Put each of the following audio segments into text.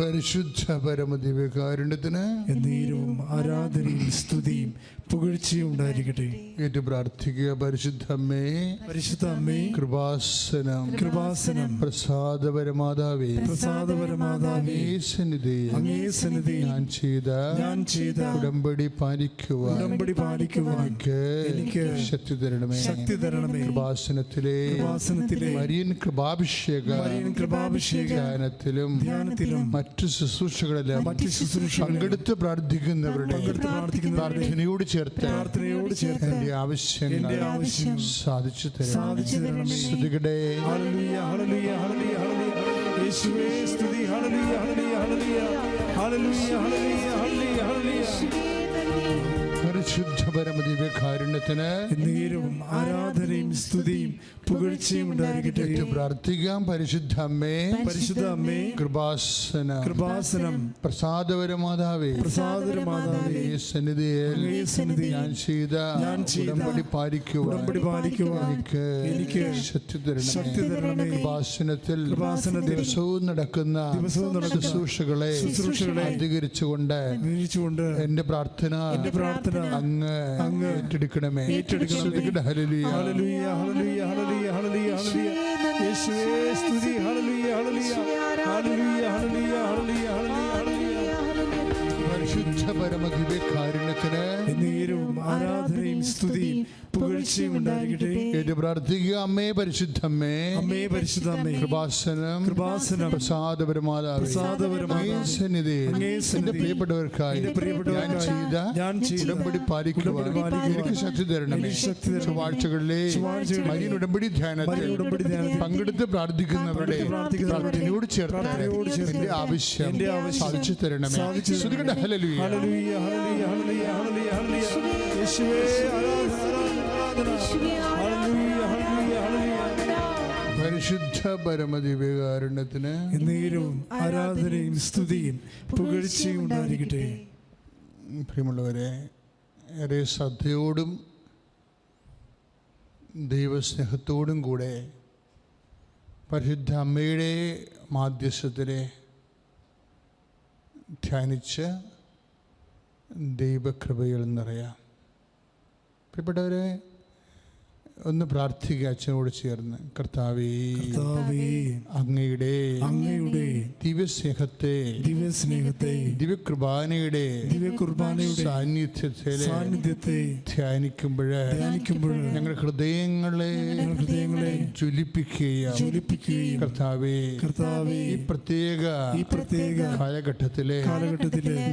പരിശുദ്ധ പരമദിവ്യകാരുണ്യത്തിന് എന്നേരവും ആരാധനയും സ്തുതിയും പുകഴ്ചയും ഉണ്ടായിരിക്കട്ടെ. ഏറ്റു പ്രാർത്ഥിക്കുക. പരിശുദ്ധ അമ്മേ, പരിശുദ്ധ അമ്മേ, കൃപാസനം കൃപാസനം, പ്രസാദപരമാതാവേ, പ്രസാദപരമാതാവേ, അങ്ങേ സന്നിധിയിൽ ഞാൻ ചെയ്ത ഉടമ്പടി പാലിക്കുവാൻ എനിക്ക് ശക്തി തരണമേ. കൃപാസനത്തിലെ മരിയൻ കൃപാഭിഷേകത്തിലും മറ്റു ശുശ്രൂഷകളിലും പങ്കെടുത്ത് പ്രാർത്ഥിക്കുന്നവരുടെ പ്രാർത്ഥനയോട് ചേർത്ത് എന്റെ ആവശ്യം സാധിച്ചു തരണം. സ്തുതികടേ. Hallelujah, hallelujah, hallelujah, hallelujah. യേശുവേ സ്തുതി. Hallelujah, hallelujah, hallelujah, hallelujah, hallelujah, hallelujah, hallelujah. പരിശുദ്ധ പരമദിവ്യകാരുണ്യത്തിന് എന്നേരവും ആരാധനയും സ്തുതിയും പുകഴ്ചയും ഉണ്ടായിരിക്കട്ടെ. പ്രാർത്ഥിക്കാം. പരിശുദ്ധ അമ്മേ, പരിശുദ്ധ അമ്മേ, കൃപാസനം, പ്രസാദപരമാതാവേ, പ്രസാദപരമാതാവേ, സന്നിധിയിൽ ഞാൻ ചെയ്ത ഉടമ്പടി പാലിക്കുവാൻ എനിക്ക് ശക്തി തരണമേ. കൃപാസനത്തിൽ ദിവസവും നടക്കുന്ന ശുശ്രൂഷകളെ അധികരിച്ചുകൊണ്ട് എന്റെ പ്രാർത്ഥന അങ്ങ് ഏറ്റെടുക്കണമേ. Hallelujah, hallelujah, hallelujah, hallelujah, hallelujah, hallelujah. യേശുവേ സ്തുതി. Hallelujah, hallelujah, hallelujah, hallelujah, hallelujah, hallelujah. പരിശുദ്ധ പരമദിവ്യകാരുണ്യത്തിന് എന്നേരവും ആരാധനയും സ്തുതിയും പുകഴ്ചയും ഉണ്ടായിരിക്കട്ടെ. പ്രാർത്ഥിക്കുക. അമ്മേ, പരിശുദ്ധ അമ്മേ, അമ്മേ, പരിശുദ്ധ അമ്മേ, കൃപാസനം, പ്രസാദപരമാതാവേ, എന്റെ പ്രിയപ്പെട്ടവർക്കായി ഞാൻ ചെയ്ത ഉടമ്പടി പാലിക്കുവാൻ എനിക്ക് ശക്തി തരണമേ. ചൊവ്വാഴ്ചകളിലെ മരിയൻ ഉടമ്പടി ധ്യാനത്തിൽ പങ്കെടുത്ത് പ്രാർത്ഥിക്കുന്നവരുടെ പ്രാർത്ഥനയോട് ചേർത്ത് എന്റെ ആവശ്യം സാധിച്ചു തരണമേ. Hallelujah, hallelujah, hallelujah, hallelujah, hallelujah. യേശുവേ പരിശുദ്ധ പരമദിവ്യകാരുണ്യത്തിന് എന്നേരവും ആരാധനയും സ്തുതിയും പുകഴ്ചയും ഉണ്ടായിരിക്കട്ടെ. പ്രിയമുള്ളവരെ, ഏറെ ശ്രദ്ധയോടും ദൈവസ്നേഹത്തോടും കൂടെ പരിശുദ്ധ അമ്മയുടെ മാധ്യസ്ഥത്തിലെ ധ്യാനിച്ച് ദൈവകൃപയിൽ നിറയാം. പ്രിയപ്പെട്ടവരെ, ഒന്ന് പ്രാർത്ഥിക്കുക അച്ഛനോട് ചേർന്ന്. കർത്താവേ, അങ്ങയുടെ ദിവ്യസ്നേഹത്തെ ദിവ്യകുർബാനയുടെ സാന്നിധ്യത്തെ ധ്യാനിക്കുമ്പോൾ ഞങ്ങളുടെ ഹൃദയങ്ങളെ ജ്വലിപ്പിക്കുകയും കർത്താവേ, ഈ പ്രത്യേക കാലഘട്ടത്തിലെ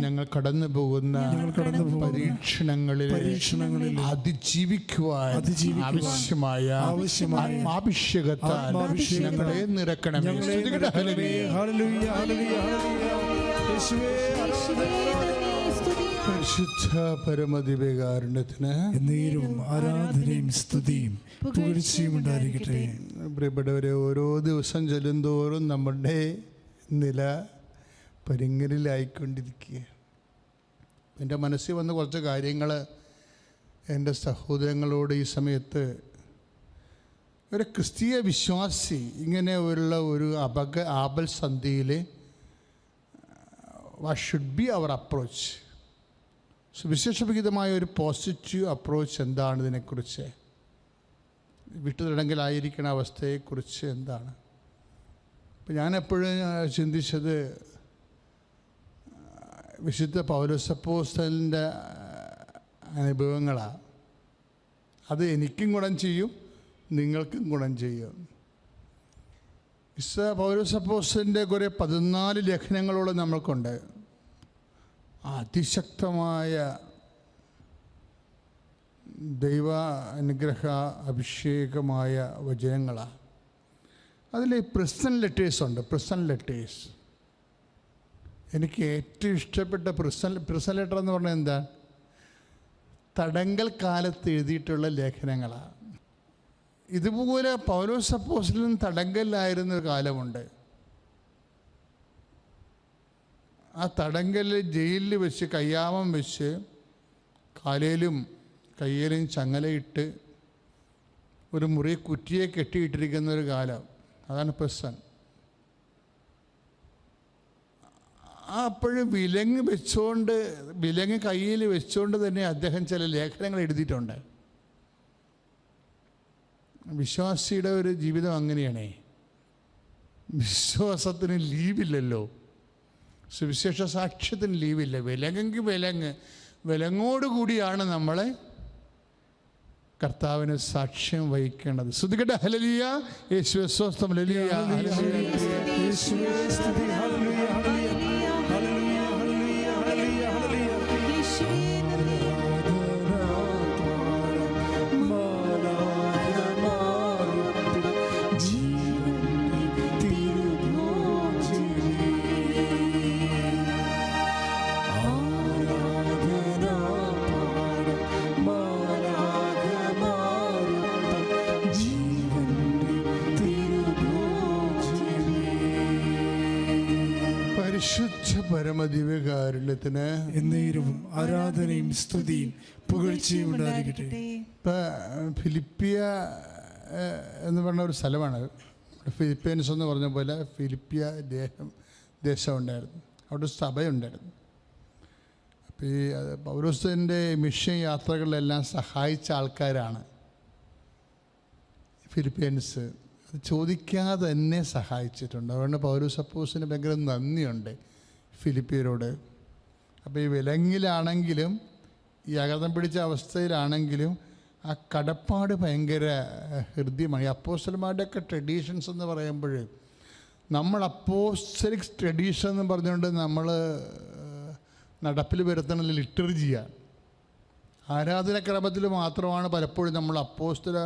ഞങ്ങൾ കടന്നു പോകുന്ന പരീക്ഷണങ്ങളിൽ അതിജീവിക്കുവാൻ ആവശ്യമായ ആത്മാഭിഷേകത്താൽ ഞങ്ങളെ നിറക്കണമേ. പരിശുദ്ധ പരമദിവ്യകാരുണ്യത്തിന് എന്നേരവും ആരാധനയും സ്തുതിയും പുകഴ്ചയും ഉണ്ടായിരിക്കട്ടെ. പ്രിയപ്പെട്ടവരെ, ഓരോ ദിവസം ചെല്ലുന്തോറും നമ്മുടെ നില പരിങ്ങലിലായിക്കൊണ്ടിരിക്കുക. എൻ്റെ മനസ്സിൽ വന്ന കുറച്ച് കാര്യങ്ങൾ എൻ്റെ സഹോദരങ്ങളോട് ഈ സമയത്ത്, ഒരു ക്രിസ്തീയ വിശ്വാസി ഇങ്ങനെ ഒരു ആപൽസന്ധിയിൽ what should be our approach? സുവിശേഷവിഹിതമായ ഒരു പോസിറ്റീവ് അപ്രോച്ച് എന്താണ്? ഇതിനെക്കുറിച്ച് വിട്ടുതടങ്കലായിരിക്കണ അവസ്ഥയെക്കുറിച്ച് എന്താണ്? ഇപ്പം ഞാനെപ്പോഴും ചിന്തിച്ചത് വിശുദ്ധ പൗലോസപ്പോസ്തലൻ്റെ അനുഭവങ്ങളാണ്. അത് എനിക്കും ഗുണം ചെയ്യും, നിങ്ങൾക്കും ഗുണം ചെയ്യും. പൗലോസപ്പോസ്തലൻ്റെ കുറേ 14 ലേഖനങ്ങളോളം നമ്മൾക്കുണ്ട്. അതിശക്തമായ ദൈവ അനുഗ്രഹ അഭിഷേകമായ വചനങ്ങളാണ്. അതിൽ പ്രസൻ ലെറ്റേഴ്സ് ഉണ്ട്. പ്രസൻ ലെറ്റേഴ്സ് എനിക്ക് ഏറ്റവും ഇഷ്ടപ്പെട്ട പ്രസൻ ലെറ്റർ എന്ന് പറഞ്ഞാൽ എന്താ? തടങ്കൽ കാലത്ത് എഴുതിയിട്ടുള്ള ലേഖനങ്ങളാണ്. ഇതുപോലെ പൗലോസ് അപ്പോസ്തലൻ തടങ്കലിലായിരുന്ന ഒരു കാലമുണ്ട്. ആ തടങ്കലിൽ ജയിലിൽ വെച്ച് കയ്യാമം വെച്ച് കാലേലും കയ്യിലും ചങ്ങലയിട്ട് ഒരു മുറി കുറ്റിയെ കെട്ടിയിട്ടിരിക്കുന്ന ഒരു കാലം. അതാണ് പ്രസൻ. അപ്പോഴും വിലങ്ങ് കയ്യിൽ വെച്ചുകൊണ്ട് തന്നെ അദ്ദേഹം ചില ലേഖനങ്ങൾ എഴുതിയിട്ടുണ്ട്. വിശ്വാസിയുടെ ഒരു ജീവിതം അങ്ങനെയാണേ. വിശ്വാസത്തിന് ലീവില്ലല്ലോ, സുവിശേഷ സാക്ഷ്യത്തിന് ലീവില്ല. വിലങ്ങെങ്കിൽ വിലങ്ങോടുകൂടിയാണ് നമ്മളെ കർത്താവിന് സാക്ഷ്യം വഹിക്കേണ്ടത്. ശ്രുതികട്ടെ ഹല്ലേലൂയ, യേശുവേ സ്തോത്രം, ഹല്ലേലൂയ, ഹല്ലേലൂയ, യേശുവേ സ്തുതി, hallelujah, hallelujah, hallelujah, hallelujah, hallelujah. പരിശുദ്ധ പരമദിവ്യകാരുണ്യത്തിന് എന്നേരവും ആരാധനയും സ്തുതിയും പുകഴ്ചയും ഉണ്ടായിരിക്കട്ടെ. ഫിലിപ്പിയ എന്ന് പറഞ്ഞ ഒരു സ്ഥലമാണ്. ഫിലിപ്പീൻസ് എന്ന് പറഞ്ഞ പോലെ ഫിലിപ്പിയ ദേശം ഉണ്ടായിരുന്നു. അവിടെ ഒരു സഭയുണ്ടായിരുന്നു. അപ്പോൾ ഈ പൗലോസിൻ്റെ മിഷൻ യാത്രകളിലെല്ലാം സഹായിച്ച ആൾക്കാരാണ് ഫിലിപ്പീൻസ്. അത് ചോദിക്കാതെ തന്നെ സഹായിച്ചിട്ടുണ്ട്. അതുകൊണ്ട് പൗലോസ് അപ്പോസ്തലന് ഭയങ്കര നന്ദിയുണ്ട് ഫിലിപ്പിയരോട്. അപ്പോൾ ഈ വിലങ്ങിലാണെങ്കിലും ഈ അകതം പിടിച്ച അവസ്ഥയിലാണെങ്കിലും ആ കടപ്പാട് ഭയങ്കര ഹൃദ്യമാണ്. ഈ അപ്പോസ്തലന്മാരുടെയൊക്കെ ട്രഡീഷൻസ് എന്ന് പറയുമ്പോൾ നമ്മൾ അപ്പോസ്തലിക് ട്രഡീഷൻ എന്ന് പറഞ്ഞുകൊണ്ട് നമ്മൾ നടപ്പിൽ വരുത്തുന്ന ലിറ്റർജിയാണ്. ആരാധനക്രമത്തിൽ മാത്രമാണ് പലപ്പോഴും നമ്മൾ അപ്പോസ്തല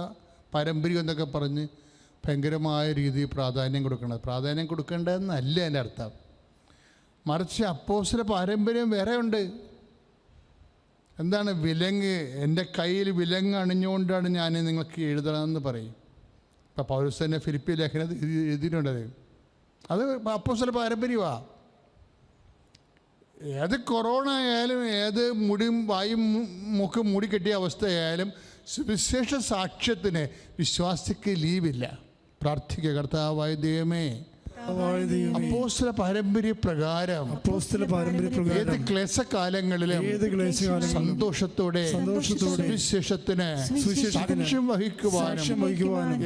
പാരമ്പര്യം എന്നൊക്കെ പറഞ്ഞ് ഭയങ്കരമായ രീതിയിൽ പ്രാധാന്യം കൊടുക്കേണ്ടത്. പ്രാധാന്യം കൊടുക്കേണ്ടതെന്നല്ല എൻ്റെ അർത്ഥം. മറിച്ച് അപ്പോസ്തല പാരമ്പര്യം വേറെ ഉണ്ട്. എന്താണ് വിലങ്ങ്? എൻ്റെ കയ്യിൽ വിലങ്ങ് അണിഞ്ഞുകൊണ്ടാണ് ഞാൻ നിങ്ങൾക്ക് എഴുതണമെന്ന് പറയും. ഇപ്പം പൗലോസ് തന്നെ ഫിലിപ്പി ലേഖനം എഴുതിയിട്ടുണ്ടത്. അത് അപ്പോസ്തല പാരമ്പര്യമാണ്. ഏത് കൊറോണ ആയാലും, ഏത് മുടിയും വായും മൂക്കും മൂടി കെട്ടിയ അവസ്ഥയായാലും സുവിശേഷ സാക്ഷ്യത്തിന് വിശ്വാസിക്ക് ലീവില്ല. പ്രാർത്ഥിക്കുക, കർത്താവായ ദൈവമേ, അപ്പോസ്തല പാരമ്പര്യ പ്രകാരം ഏത് ക്ലേശകാലങ്ങളിലും സന്തോഷത്തോടെ സുവിശേഷത്തിന് സാക്ഷ്യം വഹിക്കുവാനും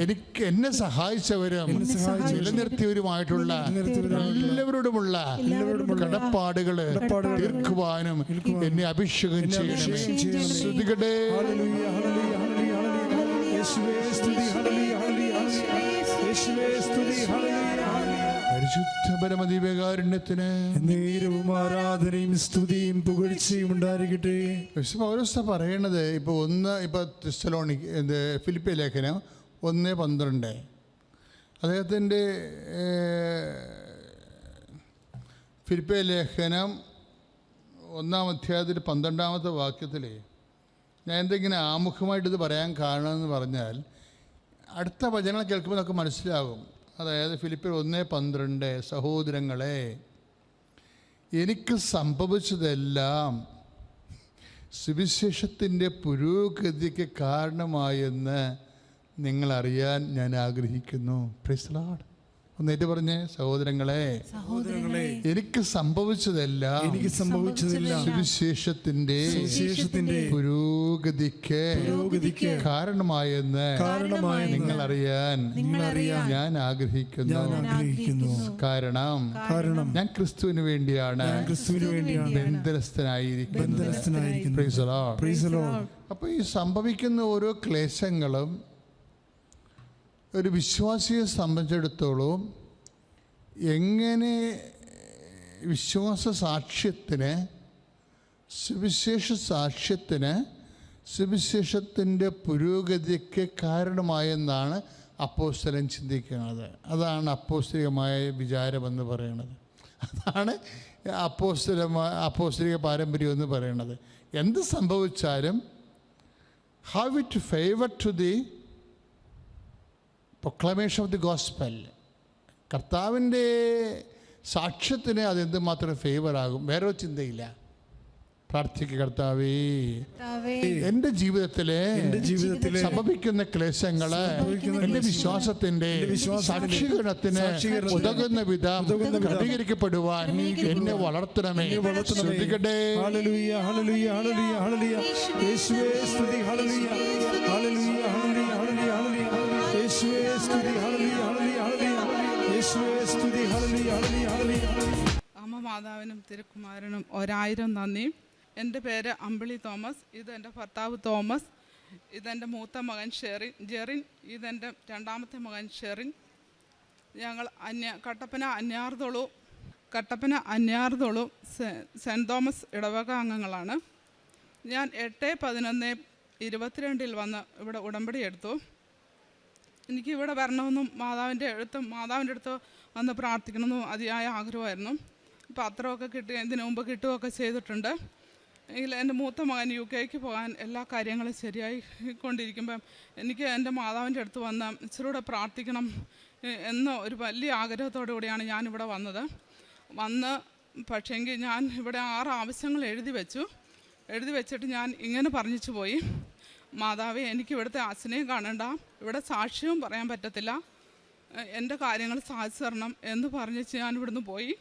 എനിക്ക് എന്നെ സഹായിച്ചവരും നിലനിർത്തിയവരുമായിട്ടുള്ള എല്ലാവരോടുമുള്ള കടപ്പാടുകൾ തീർക്കുവാനും എന്നെ അഭിഷേകം ചെയ്യണമേ. ശ്രുതികടേ പരിശുദ്ധ പരമദിവ്യകാരുണ്യത്തിന് നേരവും ആരാധനയും സ്തുതിയും പുകഴ്ചയും ഉണ്ടായിരിക്കട്ടെ. പൗലോസ് പറയണത് ഇപ്പോൾ തെസ്സലോനിക്ക ഫിലിപ്പിയ ലേഖനം 1:12 അദ്ദേഹത്തിൻ്റെ ഫിലിപ്പിയ ലേഖനം 1-ാം അധ്യായത്തിൽ 12-ാമത്തെ വാക്യത്തിൽ ഞാൻ എന്തെങ്കിലും ആമുഖമായിട്ട് ഇത് പറയാൻ കാരണമെന്ന് പറഞ്ഞാൽ അടുത്ത വചനങ്ങൾ കേൾക്കുമ്പോൾ നമുക്ക് മനസ്സിലാകും. അതായത് ഫിലിപ്പിയർ 1:12 സഹോദരങ്ങളെ, എനിക്ക് സംഭവിച്ചതെല്ലാം സുവിശേഷത്തിൻ്റെ പുരോഗതിക്ക് കാരണമായെന്ന് നിങ്ങളറിയാൻ ഞാൻ ആഗ്രഹിക്കുന്നു. Praise the Lord. ഒന്നേറ്റ് പറഞ്ഞേ, സഹോദരങ്ങളെ, എനിക്ക് സംഭവിച്ചതെല്ലാം സുവിശേഷത്തിന്റെ പുരോഗതിക്ക് കാരണമായെന്ന് നിങ്ങളറിയാൻ ഞാൻ ആഗ്രഹിക്കുന്നു. കാരണം ഞാൻ ക്രിസ്തുവിന് വേണ്ടിയാണ് ബന്ധനസ്ഥനായിരിക്കുന്നത്. അപ്പൊ ഈ സംഭവിക്കുന്ന ഓരോ ക്ലേശങ്ങളും ഒരു വിശ്വാസിയെ സംബന്ധിച്ചിടത്തോളം എങ്ങനെ വിശ്വാസ സാക്ഷ്യത്തിന്, സുവിശേഷ സാക്ഷ്യത്തിന്, സുവിശേഷത്തിൻ്റെ പുരോഗതിക്ക് കാരണമായെന്നാണ് അപ്പോസ്തലൻ ചിന്തിക്കുന്നത്. അതാണ് അപ്പോസ്തലികമായ വിചാരമെന്ന് പറയുന്നത്. അതാണ് അപ്പോസ്തലിക പാരമ്പര്യം എന്ന് പറയുന്നത്. എന്ത് സംഭവിച്ചാലും how it favour to the proclamation of the gospel, കർത്താവിൻ്റെ സാക്ഷ്യത്തിന് അതെന്തുമാത്രം ഫേവറാകും, വേറൊരു ചിന്തയില്ല. പ്രാർത്ഥിക്കുക. കർത്താവേ, എൻ്റെ ജീവിതത്തിലെ സംഭവിക്കുന്ന ക്ലേശങ്ങള് എൻ്റെ വിശ്വാസത്തിന്റെ സാക്ഷീകരണത്തിന് ഉതകുന്ന വിധം ക്രമീകരിക്കപ്പെടുവാൻ എന്നെ വളർത്തണമേ. ശ്രദ്ധിക്കട്ടെ. Hallelujah, hallelujah, hallelujah, hallelujah. യേശുവേ സ്തുതി. Hallelujah, hallelujah, hallelujah, hallelujah, hallelujah. യേശുവേ സ്തുതി. Hallelujah, hallelujah, hallelujah. യേശുവേ സ്തുതി. Hallelujah, hallelujah, hallelujah. അമ്മ മാതാവിനും തിരുക്കുമാരനും 1000 നന്ദി. എൻ്റെ പേര് അമ്പിളി തോമസ്. ഇതെൻ്റെ ഭർത്താവ് തോമസ്. ഇതെൻ്റെ മൂത്ത മകൻ ജെറിൻ. ഇതെൻ്റെ രണ്ടാമത്തെ മകൻ ഷെറിൻ. ഞങ്ങൾ കട്ടപ്പന അന്യാർതൊളു സെൻറ്റ് തോമസ് ഇടവക അംഗങ്ങളാണ്. ഞാൻ 8/11/22 വന്ന് ഇവിടെ ഉടമ്പടി എടുത്തു. എനിക്ക് ഇവിടെ വരണമെന്നും മാതാവിൻ്റെ അടുത്ത് വന്ന് പ്രാർത്ഥിക്കണമെന്നും അതിയായ ആഗ്രഹമായിരുന്നു. പത്രമൊക്കെ ഇതിനു മുമ്പ് കിട്ടുകയൊക്കെ ചെയ്തിട്ടുണ്ട്. എങ്കിൽ എൻ്റെ മൂത്ത മകൻ UK പോകാൻ എല്ലാ കാര്യങ്ങളും ശരിയായി കൊണ്ടിരിക്കുമ്പം എനിക്ക് എൻ്റെ മാതാവിൻ്റെ അടുത്ത് വന്ന് ഇച്ചിരൂടെ പ്രാർത്ഥിക്കണം എന്ന ഒരു വലിയ ആഗ്രഹത്തോടു കൂടിയാണ് ഞാനിവിടെ വന്നത്. പക്ഷേങ്കിൽ ഞാൻ ഇവിടെ 6 ആവശ്യങ്ങൾ എഴുതി വെച്ചിട്ട് ഞാൻ ഇങ്ങനെ പറഞ്ഞിച്ചു പോയി: മാതാവേ, എനിക്ക് ഇവിടുത്തെ അച്ഛനെയും കാണണ്ട, ഇവിടെ സാക്ഷ്യവും പറയാൻ പറ്റത്തില്ല, എൻ്റെ കാര്യങ്ങൾ സാധിച്ചു തരണം എന്ന് പറഞ്ഞിച്ച് ഞാൻ ഇവിടുന്ന് പോയി.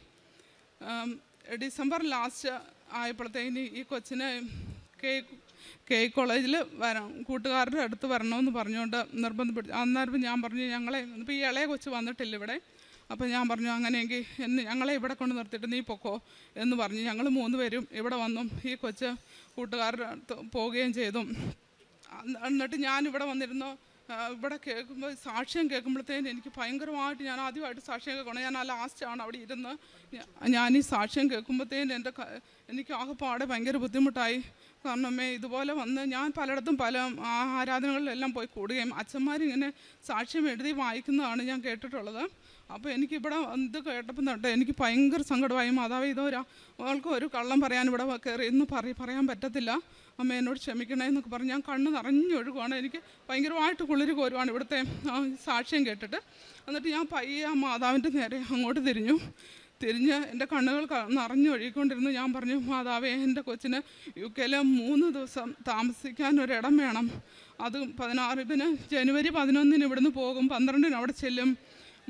ഡിസംബർ ലാസ്റ്റ് ആയപ്പോഴത്തേന് ഈ കൊച്ചിനെ കെ കോളേജിൽ കൂട്ടുകാരുടെ അടുത്ത് വരണമെന്ന് പറഞ്ഞുകൊണ്ട് നിർബന്ധപ്പെടുത്തി. അന്നേരം ഞാൻ പറഞ്ഞു, ഞങ്ങളെ ഇപ്പോൾ ഈ ഇളയ കൊച്ച് വന്നിട്ടില്ല ഇവിടെ. അപ്പോൾ ഞാൻ പറഞ്ഞു, അങ്ങനെയെങ്കിൽ ഞങ്ങളെ ഇവിടെ കൊണ്ട് നിർത്തിയിട്ട് നീ പൊക്കോ എന്ന് പറഞ്ഞു. ഞങ്ങൾ 3 പേരും ഇവിടെ വന്നു. ഈ കൊച്ച് കൂട്ടുകാരുടെ അടുത്ത് പോവുകയും ചെയ്തു. എന്നിട്ട് ഞാനിവിടെ വന്നിരുന്നു. ഇവിടെ കേൾക്കുമ്പോൾ സാക്ഷ്യം കേൾക്കുമ്പോഴത്തേന് എനിക്ക് ഭയങ്കരമായിട്ട്, ഞാൻ ആദ്യമായിട്ട് സാക്ഷ്യം കേൾക്കണം. ഞാൻ ആ ലാസ്റ്റാണ് അവിടെ ഇരുന്ന് ഞാൻ ഈ സാക്ഷ്യം കേൾക്കുമ്പോഴത്തേന് എനിക്ക് ആകെപ്പാടെ ഭയങ്കര ബുദ്ധിമുട്ടായി. കാരണം ഇതുപോലെ വന്ന് ഞാൻ പലയിടത്തും പല ആരാധനകളിലെല്ലാം പോയി കൂടുകയും അച്ഛന്മാരിങ്ങനെ സാക്ഷ്യം എഴുതി വായിക്കുന്നതാണ് ഞാൻ കേട്ടിട്ടുള്ളത്. അപ്പോൾ എനിക്കിവിടെ ഇത് കേട്ടപ്പോൾ തൊട്ട് എനിക്ക് ഭയങ്കര സങ്കടമായി. മാതാവ്, അവൾക്ക് ഒരു കള്ളം പറയാൻ ഇവിടെ കയറി എന്ന് പറയാൻ പറ്റത്തില്ല, അമ്മ എന്നോട് ക്ഷമിക്കണേ എന്നൊക്കെ പറഞ്ഞ് ഞാൻ കണ്ണ് നിറഞ്ഞൊഴുകുവാണ്. എനിക്ക് ഭയങ്കരമായിട്ട് കുളിര് കോരുവാണ് ഇവിടുത്തെ സാക്ഷ്യം കേട്ടിട്ട്. എന്നിട്ട് ഞാൻ പയ്യെ ആ മാതാവിൻ്റെ നേരെ അങ്ങോട്ട് തിരിഞ്ഞ് എൻ്റെ കണ്ണുകൾ നിറഞ്ഞൊഴുകിക്കൊണ്ടിരുന്നു. ഞാൻ പറഞ്ഞു, മാതാവേ, എൻ്റെ കൊച്ചിന് UK 3 ദിവസം താമസിക്കാൻ ഒരിടം വേണം. അത് 16 ജനുവരി 11 ഇവിടുന്ന് പോകും, 12 അവിടെ ചെല്ലും.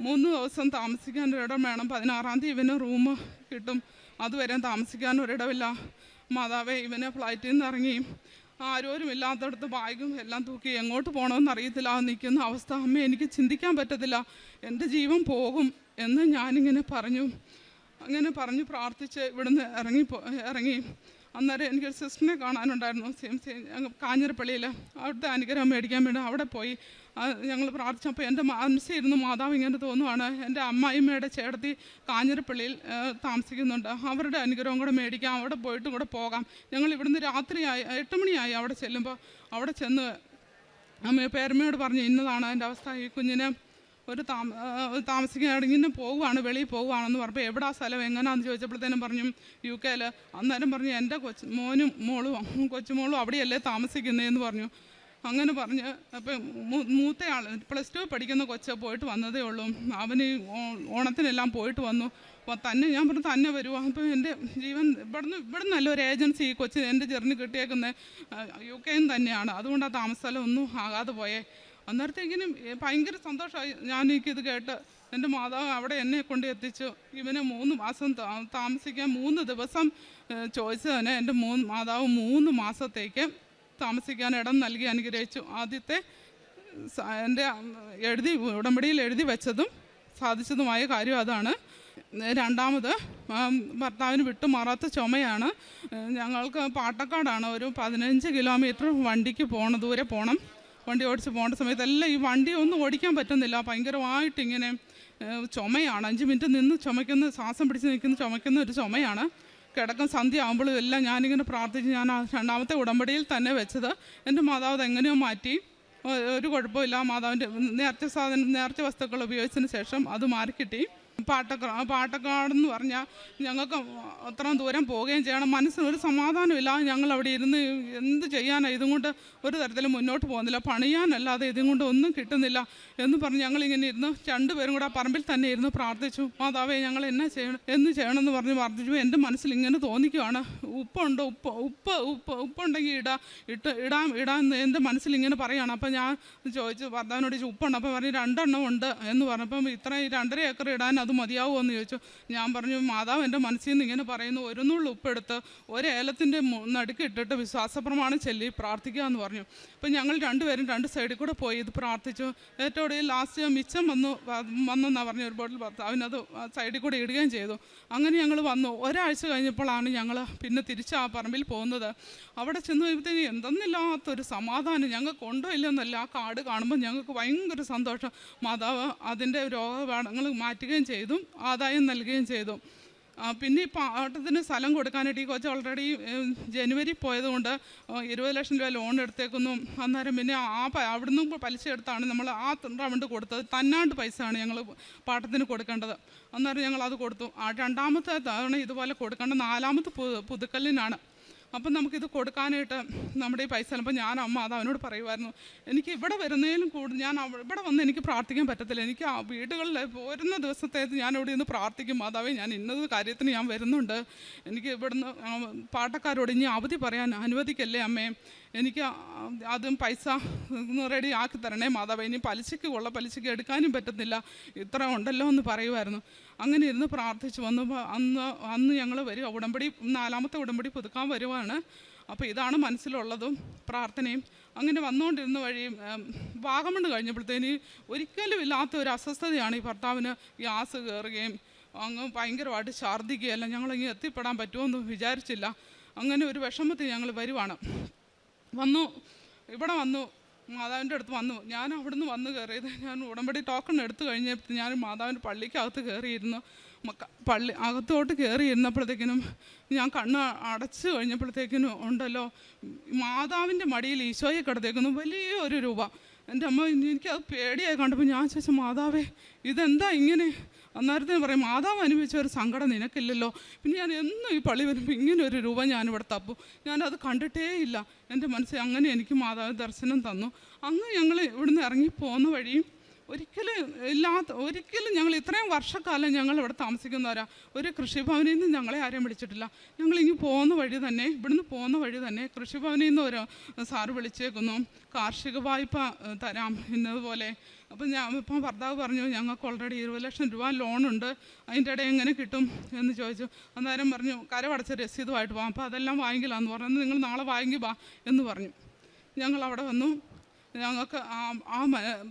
3 ദിവസം താമസിക്കാൻ ഒരിടം വേണം. 16-ാം തീയതി ഇവന് റൂം കിട്ടും. അതുവരെ താമസിക്കാൻ ഒരിടമില്ല. മാതാവേ, ഇവനെ ഫ്ലൈറ്റിൽ നിന്ന് ഇറങ്ങി ആരോരും ഇല്ലാത്തടത്ത് ബാഗും എല്ലാം തൂക്കി എങ്ങോട്ട് പോകണമെന്ന് അറിയത്തില്ല നിൽക്കുന്ന അവസ്ഥ. അമ്മ, എനിക്ക് ചിന്തിക്കാൻ പറ്റത്തില്ല, എൻ്റെ ജീവൻ പോകും എന്ന് ഞാനിങ്ങനെ അങ്ങനെ പറഞ്ഞ് പ്രാർത്ഥിച്ച് ഇവിടുന്ന് ഇറങ്ങി. അന്നേരം എനിക്കൊരു സിസ്റ്ററിനെ കാണാനുണ്ടായിരുന്നു, കാഞ്ഞിരപ്പള്ളിയിൽ. അവിടുത്തെ അനുഗ്രഹം മേടിക്കാൻ വേണ്ടി അവിടെ പോയി ഞങ്ങൾ പ്രാർത്ഥിച്ചപ്പോൾ എൻ്റെ മനസ്സിരുന്ന് മാതാവ് ഇങ്ങനെ തോന്നുവാണ്, എൻ്റെ അമ്മായിമ്മയുടെ ചേട്ടത്തി കാഞ്ഞിരപ്പള്ളിയിൽ താമസിക്കുന്നുണ്ട്, അവരുടെ അനുഗ്രഹം കൂടെ മേടിക്കാം, അവിടെ പോയിട്ടും കൂടെ പോകാം. ഞങ്ങൾ ഇവിടുന്ന് രാത്രിയായി 8 മണിയായി അവിടെ ചെല്ലുമ്പോൾ. അവിടെ ചെന്ന് പേരമ്മയോട് പറഞ്ഞു, ഇന്നതാണ് എൻ്റെ അവസ്ഥ, ഈ കുഞ്ഞിനെ ഒരു താമസിക്കാൻ ഇങ്ങനെ പോവുകയാണ്, വെളിയിൽ പോവുകയാണെന്ന് പറഞ്ഞപ്പോൾ എവിടാ സ്ഥലം എങ്ങനെയാണെന്ന് ചോദിച്ചപ്പോഴത്തേനും പറഞ്ഞു UK. അന്നേരം പറഞ്ഞു, എൻ്റെ കൊച്ചുമോളും അവിടെയല്ലേ താമസിക്കുന്നതെന്ന് പറഞ്ഞു. അങ്ങനെ പറഞ്ഞ് അപ്പം മൂത്തയാൾ +2 പഠിക്കുന്ന കൊച്ച് പോയിട്ട് വന്നതേ ഉള്ളൂ. അവന് ഓണത്തിനെല്ലാം പോയിട്ട് വന്നു. തന്നെ ഞാൻ പറഞ്ഞു, തന്നെ വരുമോ? അപ്പോൾ എൻ്റെ ജീവൻ ഇവിടുന്നല്ല ഒരു ഏജൻസി ഈ കൊച്ച് എൻ്റെ ജെറിന് കിട്ടിയേക്കുന്നത് UK തന്നെയാണ്. അതുകൊണ്ട് ആ താമസസ്ഥലം ഒന്നും ആകാതെ പോയേ. അന്നേരത്തേക്കിനും ഭയങ്കര സന്തോഷമായി. എനിക്കിത് കേട്ട് എൻ്റെ മാതാവ് അവിടെ എന്നെ കൊണ്ട് എത്തിച്ചു. ഇവന് 3 മാസം താമസിക്കാൻ 3 ദിവസം ചോദിച്ചതിന് എൻ്റെ മാതാവ് 3 മാസത്തേക്ക് താമസിക്കാൻ ഇടം നൽകി അനുഗ്രഹിച്ചു. ആദ്യത്തെ എൻ്റെ ഉടമ്പടിയിൽ എഴുതി വെച്ചതും സാധിച്ചതുമായ കാര്യം അതാണ്. രണ്ടാമത് ഭർത്താവിന് വിട്ടുമാറാത്ത ചുമയാണ്. ഞങ്ങൾക്ക് പാട്ടക്കാടാണ്, ഒരു 15 കിലോമീറ്റർ വണ്ടിക്ക് ദൂരെ പോകണം. വണ്ടി ഓടിച്ച് പോകേണ്ട സമയത്തെല്ലാം ഈ വണ്ടി ഒന്നും ഓടിക്കാൻ പറ്റുന്നില്ല, ഭയങ്കരമായിട്ട് ഇങ്ങനെ ചുമയാണ്. 5 മിനിറ്റ് നിന്ന് ശ്വാസം പിടിച്ച് ചുമക്കുന്ന ഒരു ചുമയാണ്. കിടക്കും സന്ധ്യ ആകുമ്പോഴും എല്ലാം ഞാനിങ്ങനെ പ്രാർത്ഥിച്ച് ഞാൻ 2ാമത്തെ ഉടമ്പടിയിൽ തന്നെ വെച്ചത്. എൻ്റെ മാതാവ് എങ്ങനെയോ മാറ്റി, ഒരു കുഴപ്പമില്ല. മാതാവിൻ്റെ നേർച്ച വസ്തുക്കൾ ഉപയോഗിച്ചതിന് ശേഷം അത് മാറിക്കിട്ടി. പാട്ടക്കാടെന്ന് പറഞ്ഞാൽ ഞങ്ങൾക്ക് അത്രയും ദൂരം പോവുകയും ചെയ്യണം. മനസ്സിനൊരു സമാധാനമില്ല. ഞങ്ങൾ അവിടെ ഇരുന്ന് എന്ത് ചെയ്യാനാണ്? ഇതും കൊണ്ട് ഒരു തരത്തിലും മുന്നോട്ട് പോകുന്നില്ല. പണിയാനല്ലാതെ ഇതും കൊണ്ട് ഒന്നും കിട്ടുന്നില്ല എന്ന് പറഞ്ഞ് ഞങ്ങളിങ്ങനെ ഇരുന്ന് രണ്ടുപേരും കൂടെ ആ പറമ്പിൽ തന്നെ ഇരുന്ന് പ്രാർത്ഥിച്ചു. മാതാവേ, ഞങ്ങൾ എന്നാ ചെയ്യണം, എന്ന് ചെയ്യണമെന്ന് പറഞ്ഞ് പ്രാർത്ഥിച്ചു. എൻ്റെ മനസ്സിൽ ഇങ്ങനെ തോന്നിക്കുവാണ്, ഉപ്പുണ്ടോ, ഉപ്പുണ്ടെങ്കിൽ ഇടാൻ എൻ്റെ മനസ്സിൽ ഇങ്ങനെ പറയുകയാണ്. അപ്പം ഞാൻ ചോദിച്ചു, ഭർത്താവിനോട് ഉപ്പുണ്ട്? അപ്പം പറഞ്ഞു 2 എണ്ണം ഉണ്ട് എന്ന് പറഞ്ഞപ്പം ഇത്രയും 2.5 ഏക്കർ ഇടാൻ അത് മതിയാവുമോ എന്ന് ചോദിച്ചു. ഞാൻ പറഞ്ഞു, മാതാവ് എൻ്റെ മനസ്സിൽ നിന്ന് ഇങ്ങനെ പറയുന്നു, 1 നുള്ളി ഉപ്പെടുത്ത് 1 ഏലത്തിൻ്റെ നടുക്ക് ഇട്ടിട്ട് വിശ്വാസപ്രമാണം ചൊല്ലി പ്രാർത്ഥിക്കുക എന്ന് പറഞ്ഞു. അപ്പം ഞങ്ങൾ രണ്ടുപേരും 2 സൈഡിൽ കൂടെ പോയി ഇത് പ്രാർത്ഥിച്ചു. ഏറ്റവും ഒടുവിൽ ലാസ്റ്റ് മിച്ചം വന്നെന്നാണ് പറഞ്ഞു. ഒരു ബോട്ടിൽ ഭർത്താവിനത് സൈഡിൽ കൂടെ ഇടുകയും ചെയ്തു. അങ്ങനെ ഞങ്ങൾ വന്നു. ഒരാഴ്ച കഴിഞ്ഞപ്പോഴാണ് ഞങ്ങൾ പിന്നെ തിരിച്ച് ആ പറമ്പിൽ പോകുന്നത്. അവിടെ ചെന്ന് കഴിയുമ്പോഴത്തേക്ക് എന്തെന്നില്ലാത്തൊരു സമാധാനം. ഞങ്ങൾക്ക് ഉണ്ടോ ഇല്ലെന്നല്ല, ആ കാട് കാണുമ്പോൾ ഞങ്ങൾക്ക് ഭയങ്കര സന്തോഷം. മാതാവ് അതിൻ്റെ രോഗങ്ങൾ മാറ്റുകയും ചെയ്തു, ആദായം നൽകുകയും ചെയ്തു. പിന്നെ ഈ പാട്ടത്തിന് സ്ഥലം കൊടുക്കാനായിട്ട് ഈ കൊച്ചു ഓൾറെഡി ജനുവരി പോയതുകൊണ്ട് 20 ലക്ഷം രൂപ ലോൺ എടുത്തേക്കുന്നു. അന്നേരം പിന്നെ അവിടുന്ന് പലിശ എടുത്താണ് നമ്മൾ ആ റൗണ്ട് കൊടുത്തത്. തന്നാണ്ട് പൈസയാണ് ഞങ്ങൾ പാട്ടത്തിന് കൊടുക്കേണ്ടത്. അന്നേരം ഞങ്ങളത് കൊടുത്തു. രണ്ടാമത്തെ തവണ ഇതുപോലെ കൊടുക്കേണ്ട 4ാമത്തെ പുതുക്കലിനാണ്. അപ്പം നമുക്കിത് കൊടുക്കാനായിട്ട് നമ്മുടെ ഈ പൈസ. അപ്പം ഞാൻ അവനോട് പറയുമായിരുന്നു, എനിക്ക് ഇവിടെ വരുന്നതിലും കൂടുതൽ ഞാൻ ഇവിടെ വന്ന് എനിക്ക് പ്രാർത്ഥിക്കാൻ പറ്റത്തില്ല. എനിക്ക് ആ വീടുകളിൽ പോരുന്ന ദിവസത്തേക്ക് ഞാൻ ഇവിടെ നിന്ന് പ്രാർത്ഥിക്കും, മാതാവേ ഞാൻ ഇന്നത് കാര്യത്തിന് ഞാൻ വരുന്നുണ്ട്, എനിക്ക് ഇവിടുന്ന് പാട്ടക്കാരോട് ഇനി അവധി പറയാൻ അനുവദിക്കല്ലേ അമ്മേ, എനിക്ക് അതും പൈസ റെഡി ആക്കി തരണേ മാതാവേ, ഇനി പലിശയ്ക്ക് എടുക്കാനും പറ്റുന്നില്ല, ഇത്ര ഉണ്ടല്ലോ എന്ന് പറയുമായിരുന്നു. അങ്ങനെ ഇരുന്ന് പ്രാർത്ഥിച്ചു വന്നപ്പോൾ അന്ന് ഞങ്ങൾ വരിക ഉടമ്പടി 4ാമത്തെ ഉടമ്പടി പുതുക്കാൻ വരുവാണ്. അപ്പോൾ ഇതാണ് മനസ്സിലുള്ളതും പ്രാർത്ഥനയും. അങ്ങനെ വന്നുകൊണ്ടിരുന്ന വഴിയും വാഗമണ്ണ് കഴിഞ്ഞപ്പോഴത്തേന് ഒരിക്കലും ഇല്ലാത്ത ഒരു അസ്വസ്ഥതയാണ് ഈ ഭർത്താവിന്. ഗ്യാസ് കയറുകയും അങ്ങ് ഭയങ്കരമായിട്ട് ഛർദ്ദിക്കുകയല്ല. ഞങ്ങളിങ്ങനെ എത്തിപ്പെടാൻ പറ്റുമെന്ന് വിചാരിച്ചില്ല. അങ്ങനെ ഒരു വിഷമത്തിൽ ഞങ്ങൾ വരുവാണ്. ഇവിടെ വന്നു മാതാവിൻ്റെ അടുത്ത് വന്നു. ഞാൻ അവിടുന്ന് വന്ന് കയറിയത്, ഞാൻ ഉടമ്പടി ടോക്കൺ എടുത്തു കഴിഞ്ഞപ്പോൾ ഞാൻ മാതാവിൻ്റെ പള്ളിക്കകത്ത് കയറിയിരുന്നു. പള്ളി അകത്തോട്ട് കയറിയിരുന്നപ്പോഴത്തേക്കിനും ഞാൻ കണ്ണ് അടച്ച് കഴിഞ്ഞപ്പോഴത്തേക്കിനും ഉണ്ടല്ലോ, മാതാവിൻ്റെ മടിയിൽ ഈശോയെ കിടത്തേക്കുന്നു വലിയൊരു രൂപ. എൻ്റെ അമ്മ എനിക്കത് പേടിയായി കണ്ടപ്പോൾ ഞാൻ ചോദിച്ചു, മാതാവേ ഇതെന്താ ഇങ്ങനെ? അന്നേരത്തെ പറയും, മാതാവ് അനുഭവിച്ച ഒരു സങ്കടം നിനക്കില്ലല്ലോ. പിന്നെ ഞാൻ എന്നും ഈ പള്ളി വരുമ്പോൾ ഇങ്ങനെ ഒരു രൂപ ഞാനിവിടെ തപ്പും, ഞാനത് കണ്ടിട്ടേ ഇല്ല. എൻ്റെ മനസ്സിൽ അങ്ങനെ എനിക്ക് മാതാവ് ദർശനം തന്നു. അന്ന് ഞങ്ങൾ ഇവിടുന്ന് ഇറങ്ങി പോകുന്ന വഴിയും ഒരിക്കലും ഞങ്ങൾ ഇത്രയും വർഷക്കാലം ഞങ്ങൾ ഇവിടെ താമസിക്കുന്നവരാ, ഒരു കൃഷിഭവനിൽ നിന്ന് ഞങ്ങളെ ആരെയും വിളിച്ചിട്ടില്ല. ഞങ്ങളിങ്ങ് പോകുന്ന വഴി തന്നെ, ഇവിടുന്ന് പോകുന്ന വഴി തന്നെ കൃഷിഭവനിൽ നിന്ന് ഒരു സാറ് വിളിച്ചേക്കുന്നു, കാർഷിക വായ്പ തരാം എന്നതുപോലെ. അപ്പം ഇപ്പം ഭർത്താവ് പറഞ്ഞു, ഞങ്ങൾക്ക് ഓൾറെഡി 20 ലക്ഷം രൂപ ലോണുണ്ട്, അതിൻ്റെ ഇടയിൽ എങ്ങനെ കിട്ടും എന്ന് ചോദിച്ചു. അന്നേരം പറഞ്ഞു, കരമടച്ച രസീതുമായിട്ട് പോകാം. അപ്പോൾ അതെല്ലാം വാങ്ങിക്കില്ലാന്ന് പറഞ്ഞു. നിങ്ങൾ നാളെ വാങ്ങി വാ എന്ന് പറഞ്ഞു. ഞങ്ങൾ അവിടെ വന്നു. ഞങ്ങൾക്ക്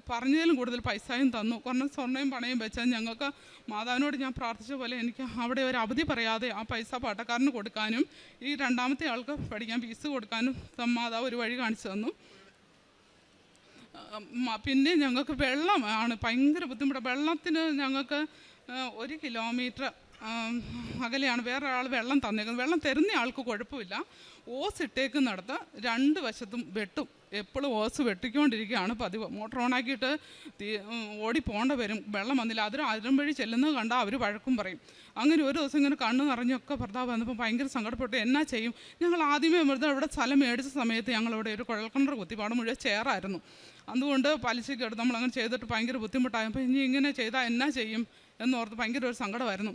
പറഞ്ഞതിലും കൂടുതൽ പൈസയും തന്നു. കുറഞ്ഞ സ്വർണ്ണയും പണയും വെച്ചാൽ ഞങ്ങൾക്ക് മാതാവിനോട് ഞാൻ പ്രാർത്ഥിച്ച പോലെ എനിക്ക് അവിടെ ഒരു അവധി പറയാതെ ആ പൈസ പാട്ടക്കാരന് കൊടുക്കാനും ഈ 2ാമത്തെ ആൾക്ക് പഠിക്കാൻ ഫീസ് കൊടുക്കാനും മാതാവ് ഒരു വഴി കാണിച്ചു തന്നു. പിന്നെ ഞങ്ങൾക്ക് വെള്ളമാണ് ഭയങ്കര ബുദ്ധിമുട്ട്. വെള്ളത്തിന് ഞങ്ങൾക്ക് 1 കിലോമീറ്റർ അകലെയാണ് വേറൊരാൾ വെള്ളം തന്നേക്കുന്നത്. വെള്ളം തരുന്ന ആൾക്ക് കുഴപ്പമില്ല. ഓസ് ഇട്ടേക്കുന്നിടത്ത് 2 വശത്തും വെട്ടും. എപ്പോഴും ഓസ് വെട്ടിക്കൊണ്ടിരിക്കുകയാണ് പതിവ്. മോട്ടർ ഓണാക്കിയിട്ട് ഓടി പോകേണ്ട വരും. വെള്ളം വന്നില്ല. അതിരും വഴി ചെല്ലുന്നത് കണ്ടാൽ അവർ വഴക്കും പറയും. അങ്ങനെ ഒരു ദിവസം ഇങ്ങനെ കണ്ണ് നിറഞ്ഞൊക്കെ ഭർത്താവ് വന്നപ്പോൾ ഭയങ്കര സങ്കടപ്പെട്ടു. എന്നാ ചെയ്യും? ഞങ്ങൾ ആദ്യമേ ഇവിടെ സ്ഥലം മേടിച്ച സമയത്ത് ഞങ്ങളിവിടെ ഒരു കുഴൽക്കിണർ കുത്തിപ്പാട് മുഴുവൻ ചേറായിരുന്നു. അതുകൊണ്ട് പലിശയ്ക്ക് എടുത്ത് നമ്മളങ്ങനെ ചെയ്തിട്ട് ഭയങ്കര ബുദ്ധിമുട്ടായപ്പോൾ ഇനി ഇങ്ങനെ ചെയ്താൽ എന്നാ ചെയ്യും എന്നോർത്ത് ഭയങ്കര ഒരു സങ്കടമായിരുന്നു.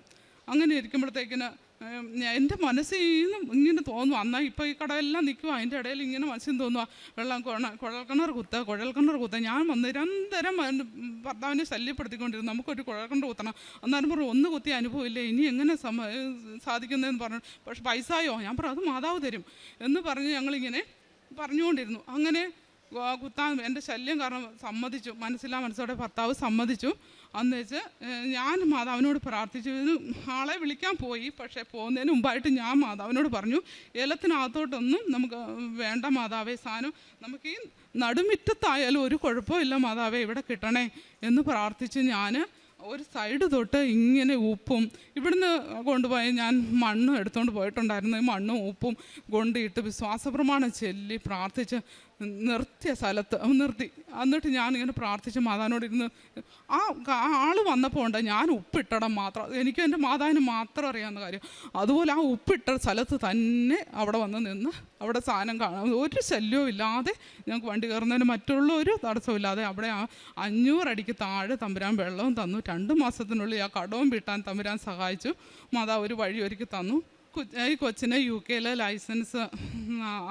അങ്ങനെ ഇരിക്കുമ്പോഴത്തേക്കിന് എൻ്റെ മനസ്സിൽ ഇങ്ങനെ തോന്നുക, എന്നാൽ ഇപ്പോൾ ഈ കടയെല്ലാം നിൽക്കുക, അതിൻ്റെ ഇടയിൽ ഇങ്ങനെ മനസ്സിൽ തോന്നുക കുഴൽക്കിണർ കുത്ത. ഞാൻ നിരന്തരം ഭർത്താവിനെ ശല്യപ്പെടുത്തിക്കൊണ്ടിരുന്നു, നമുക്കൊരു കുഴൽക്കിണർ കുത്തണം. അന്നേരം പറഞ്ഞു, 1 കുത്തിയ അനുഭവമില്ലേ, ഇനി എങ്ങനെ സാധിക്കുന്നതെന്ന് പറഞ്ഞു. പക്ഷെ പൈസയോ? ഞാൻ പറഞ്ഞു, അത് മാതാവ് തരും എന്ന് പറഞ്ഞ് ഞങ്ങളിങ്ങനെ പറഞ്ഞുകൊണ്ടിരുന്നു. അങ്ങനെ കുത്താൻ എൻ്റെ ശല്യം കാരണം സമ്മതിച്ചു. മനസ്സോടെ ഭർത്താവ് സമ്മതിച്ചു. അന്ന് വെച്ച് ഞാൻ മാതാവിനോട് പ്രാർത്ഥിച്ചു. ഇത് ആളെ വിളിക്കാൻ പോയി. പക്ഷേ പോകുന്നതിന് മുമ്പായിട്ട് ഞാൻ മാതാവിനോട് പറഞ്ഞു, ഏലത്തിനകത്തോട്ടൊന്നും നമുക്ക് വേണ്ട മാതാവേ, സാധനം നമുക്ക് ഈ നടുമിറ്റത്തായാലും ഒരു കുഴപ്പമില്ല മാതാവേ, ഇവിടെ കിട്ടണേ എന്ന് പ്രാർത്ഥിച്ച് ഞാൻ ഒരു സൈഡ് തൊട്ട് ഇങ്ങനെ ഉപ്പും ഇവിടുന്ന് കൊണ്ടുപോയി ഞാൻ മണ്ണ് എടുത്തുകൊണ്ട് പോയിട്ടുണ്ടായിരുന്നു. മണ്ണും ഉപ്പും കൊണ്ടിട്ട് വിശ്വാസപ്രമാണം ചൊല്ലി പ്രാർത്ഥിച്ച് നിർത്തിയ സ്ഥലത്ത് നിർത്തി. എന്നിട്ട് ഞാനിങ്ങനെ പ്രാർത്ഥിച്ച് മാതാവിനോടിരുന്ന് ആ ആൾ വന്നപ്പോൾ ഉണ്ട് ഞാൻ ഉപ്പിട്ടടം മാത്രം, എനിക്കും എൻ്റെ മാതാവിന് മാത്രം അറിയാവുന്ന കാര്യം. അതുപോലെ ആ ഉപ്പിട്ട സ്ഥലത്ത് തന്നെ അവിടെ വന്ന് നിന്ന് അവിടെ സാധനം കാണാം, ഒരു ശല്യവും ഇല്ലാതെ ഞങ്ങൾക്ക് വണ്ടി കയറുന്നതിന് മറ്റുള്ള ഒരു തടസ്സമില്ലാതെ അവിടെ 500 അടിക്ക് താഴെ തമ്പുരാൻ വെള്ളവും തന്നു. 2 മാസത്തിനുള്ളിൽ ആ കടവും വീട്ടാൻ തമ്പുരാൻ സഹായിച്ചു. മാതാവ് ഒരു വഴി ഒരുക്കി തന്നു. ഈ കൊച്ചിനെ UK ലൈസൻസ്.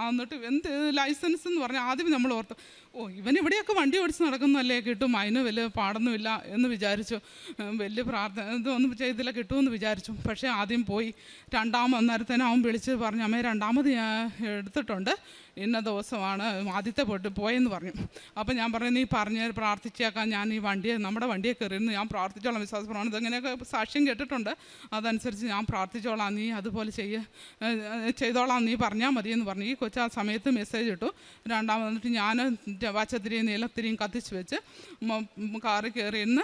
എന്നിട്ട് എന്ത് ലൈസൻസ് എന്ന് പറഞ്ഞാൽ ആദ്യം നമ്മൾ ഓർത്ത് ഇവൻ ഇവിടെയൊക്കെ വണ്ടി ഓടിച്ച് നടക്കുന്നല്ലേ, കിട്ടും, അതിന് വലിയ പാടൊന്നുമില്ല എന്ന് വിചാരിച്ചു. വലിയ പ്രാർത്ഥന ഇതൊന്നും ചെയ്തില്ല, കിട്ടുമെന്ന് വിചാരിച്ചു. പക്ഷേ ആദ്യം പോയി അന്നേരത്തേനും അവൻ വിളിച്ച് പറഞ്ഞു, അമ്മേ 2ാമത് ഞാൻ എടുത്തിട്ടുണ്ട്, ഇന്ന ദിവസമാണ് ആദ്യത്തെ പോയെന്ന് പറഞ്ഞു. അപ്പം ഞാൻ പറഞ്ഞു, നീ പ്രാർത്ഥിച്ചേക്കാം, ഞാൻ ഈ നമ്മുടെ വണ്ടിയെ കയറിയിരുന്നു, ഞാൻ പ്രാർത്ഥിച്ചോളാം, വിശ്വാസപ്രമാണം ഇതങ്ങനെയൊക്കെ സാക്ഷ്യം കേട്ടിട്ടുണ്ട്, അതനുസരിച്ച് ഞാൻ പ്രാർത്ഥിച്ചോളാം, നീ അതുപോലെ ചെയ്തോളാം, നീ പറഞ്ഞാൽ മതിയെന്ന് പറഞ്ഞു. ഈ കൊച്ചു ആ സമയത്ത് മെസ്സേജ് ഇട്ടു. 2ാമത് വന്നിട്ട് ഞാൻ വാച്ചത്തിരിയും നീലത്തിരിയും കത്തിച്ച് വെച്ച് കാറിൽ കയറി ഇന്ന്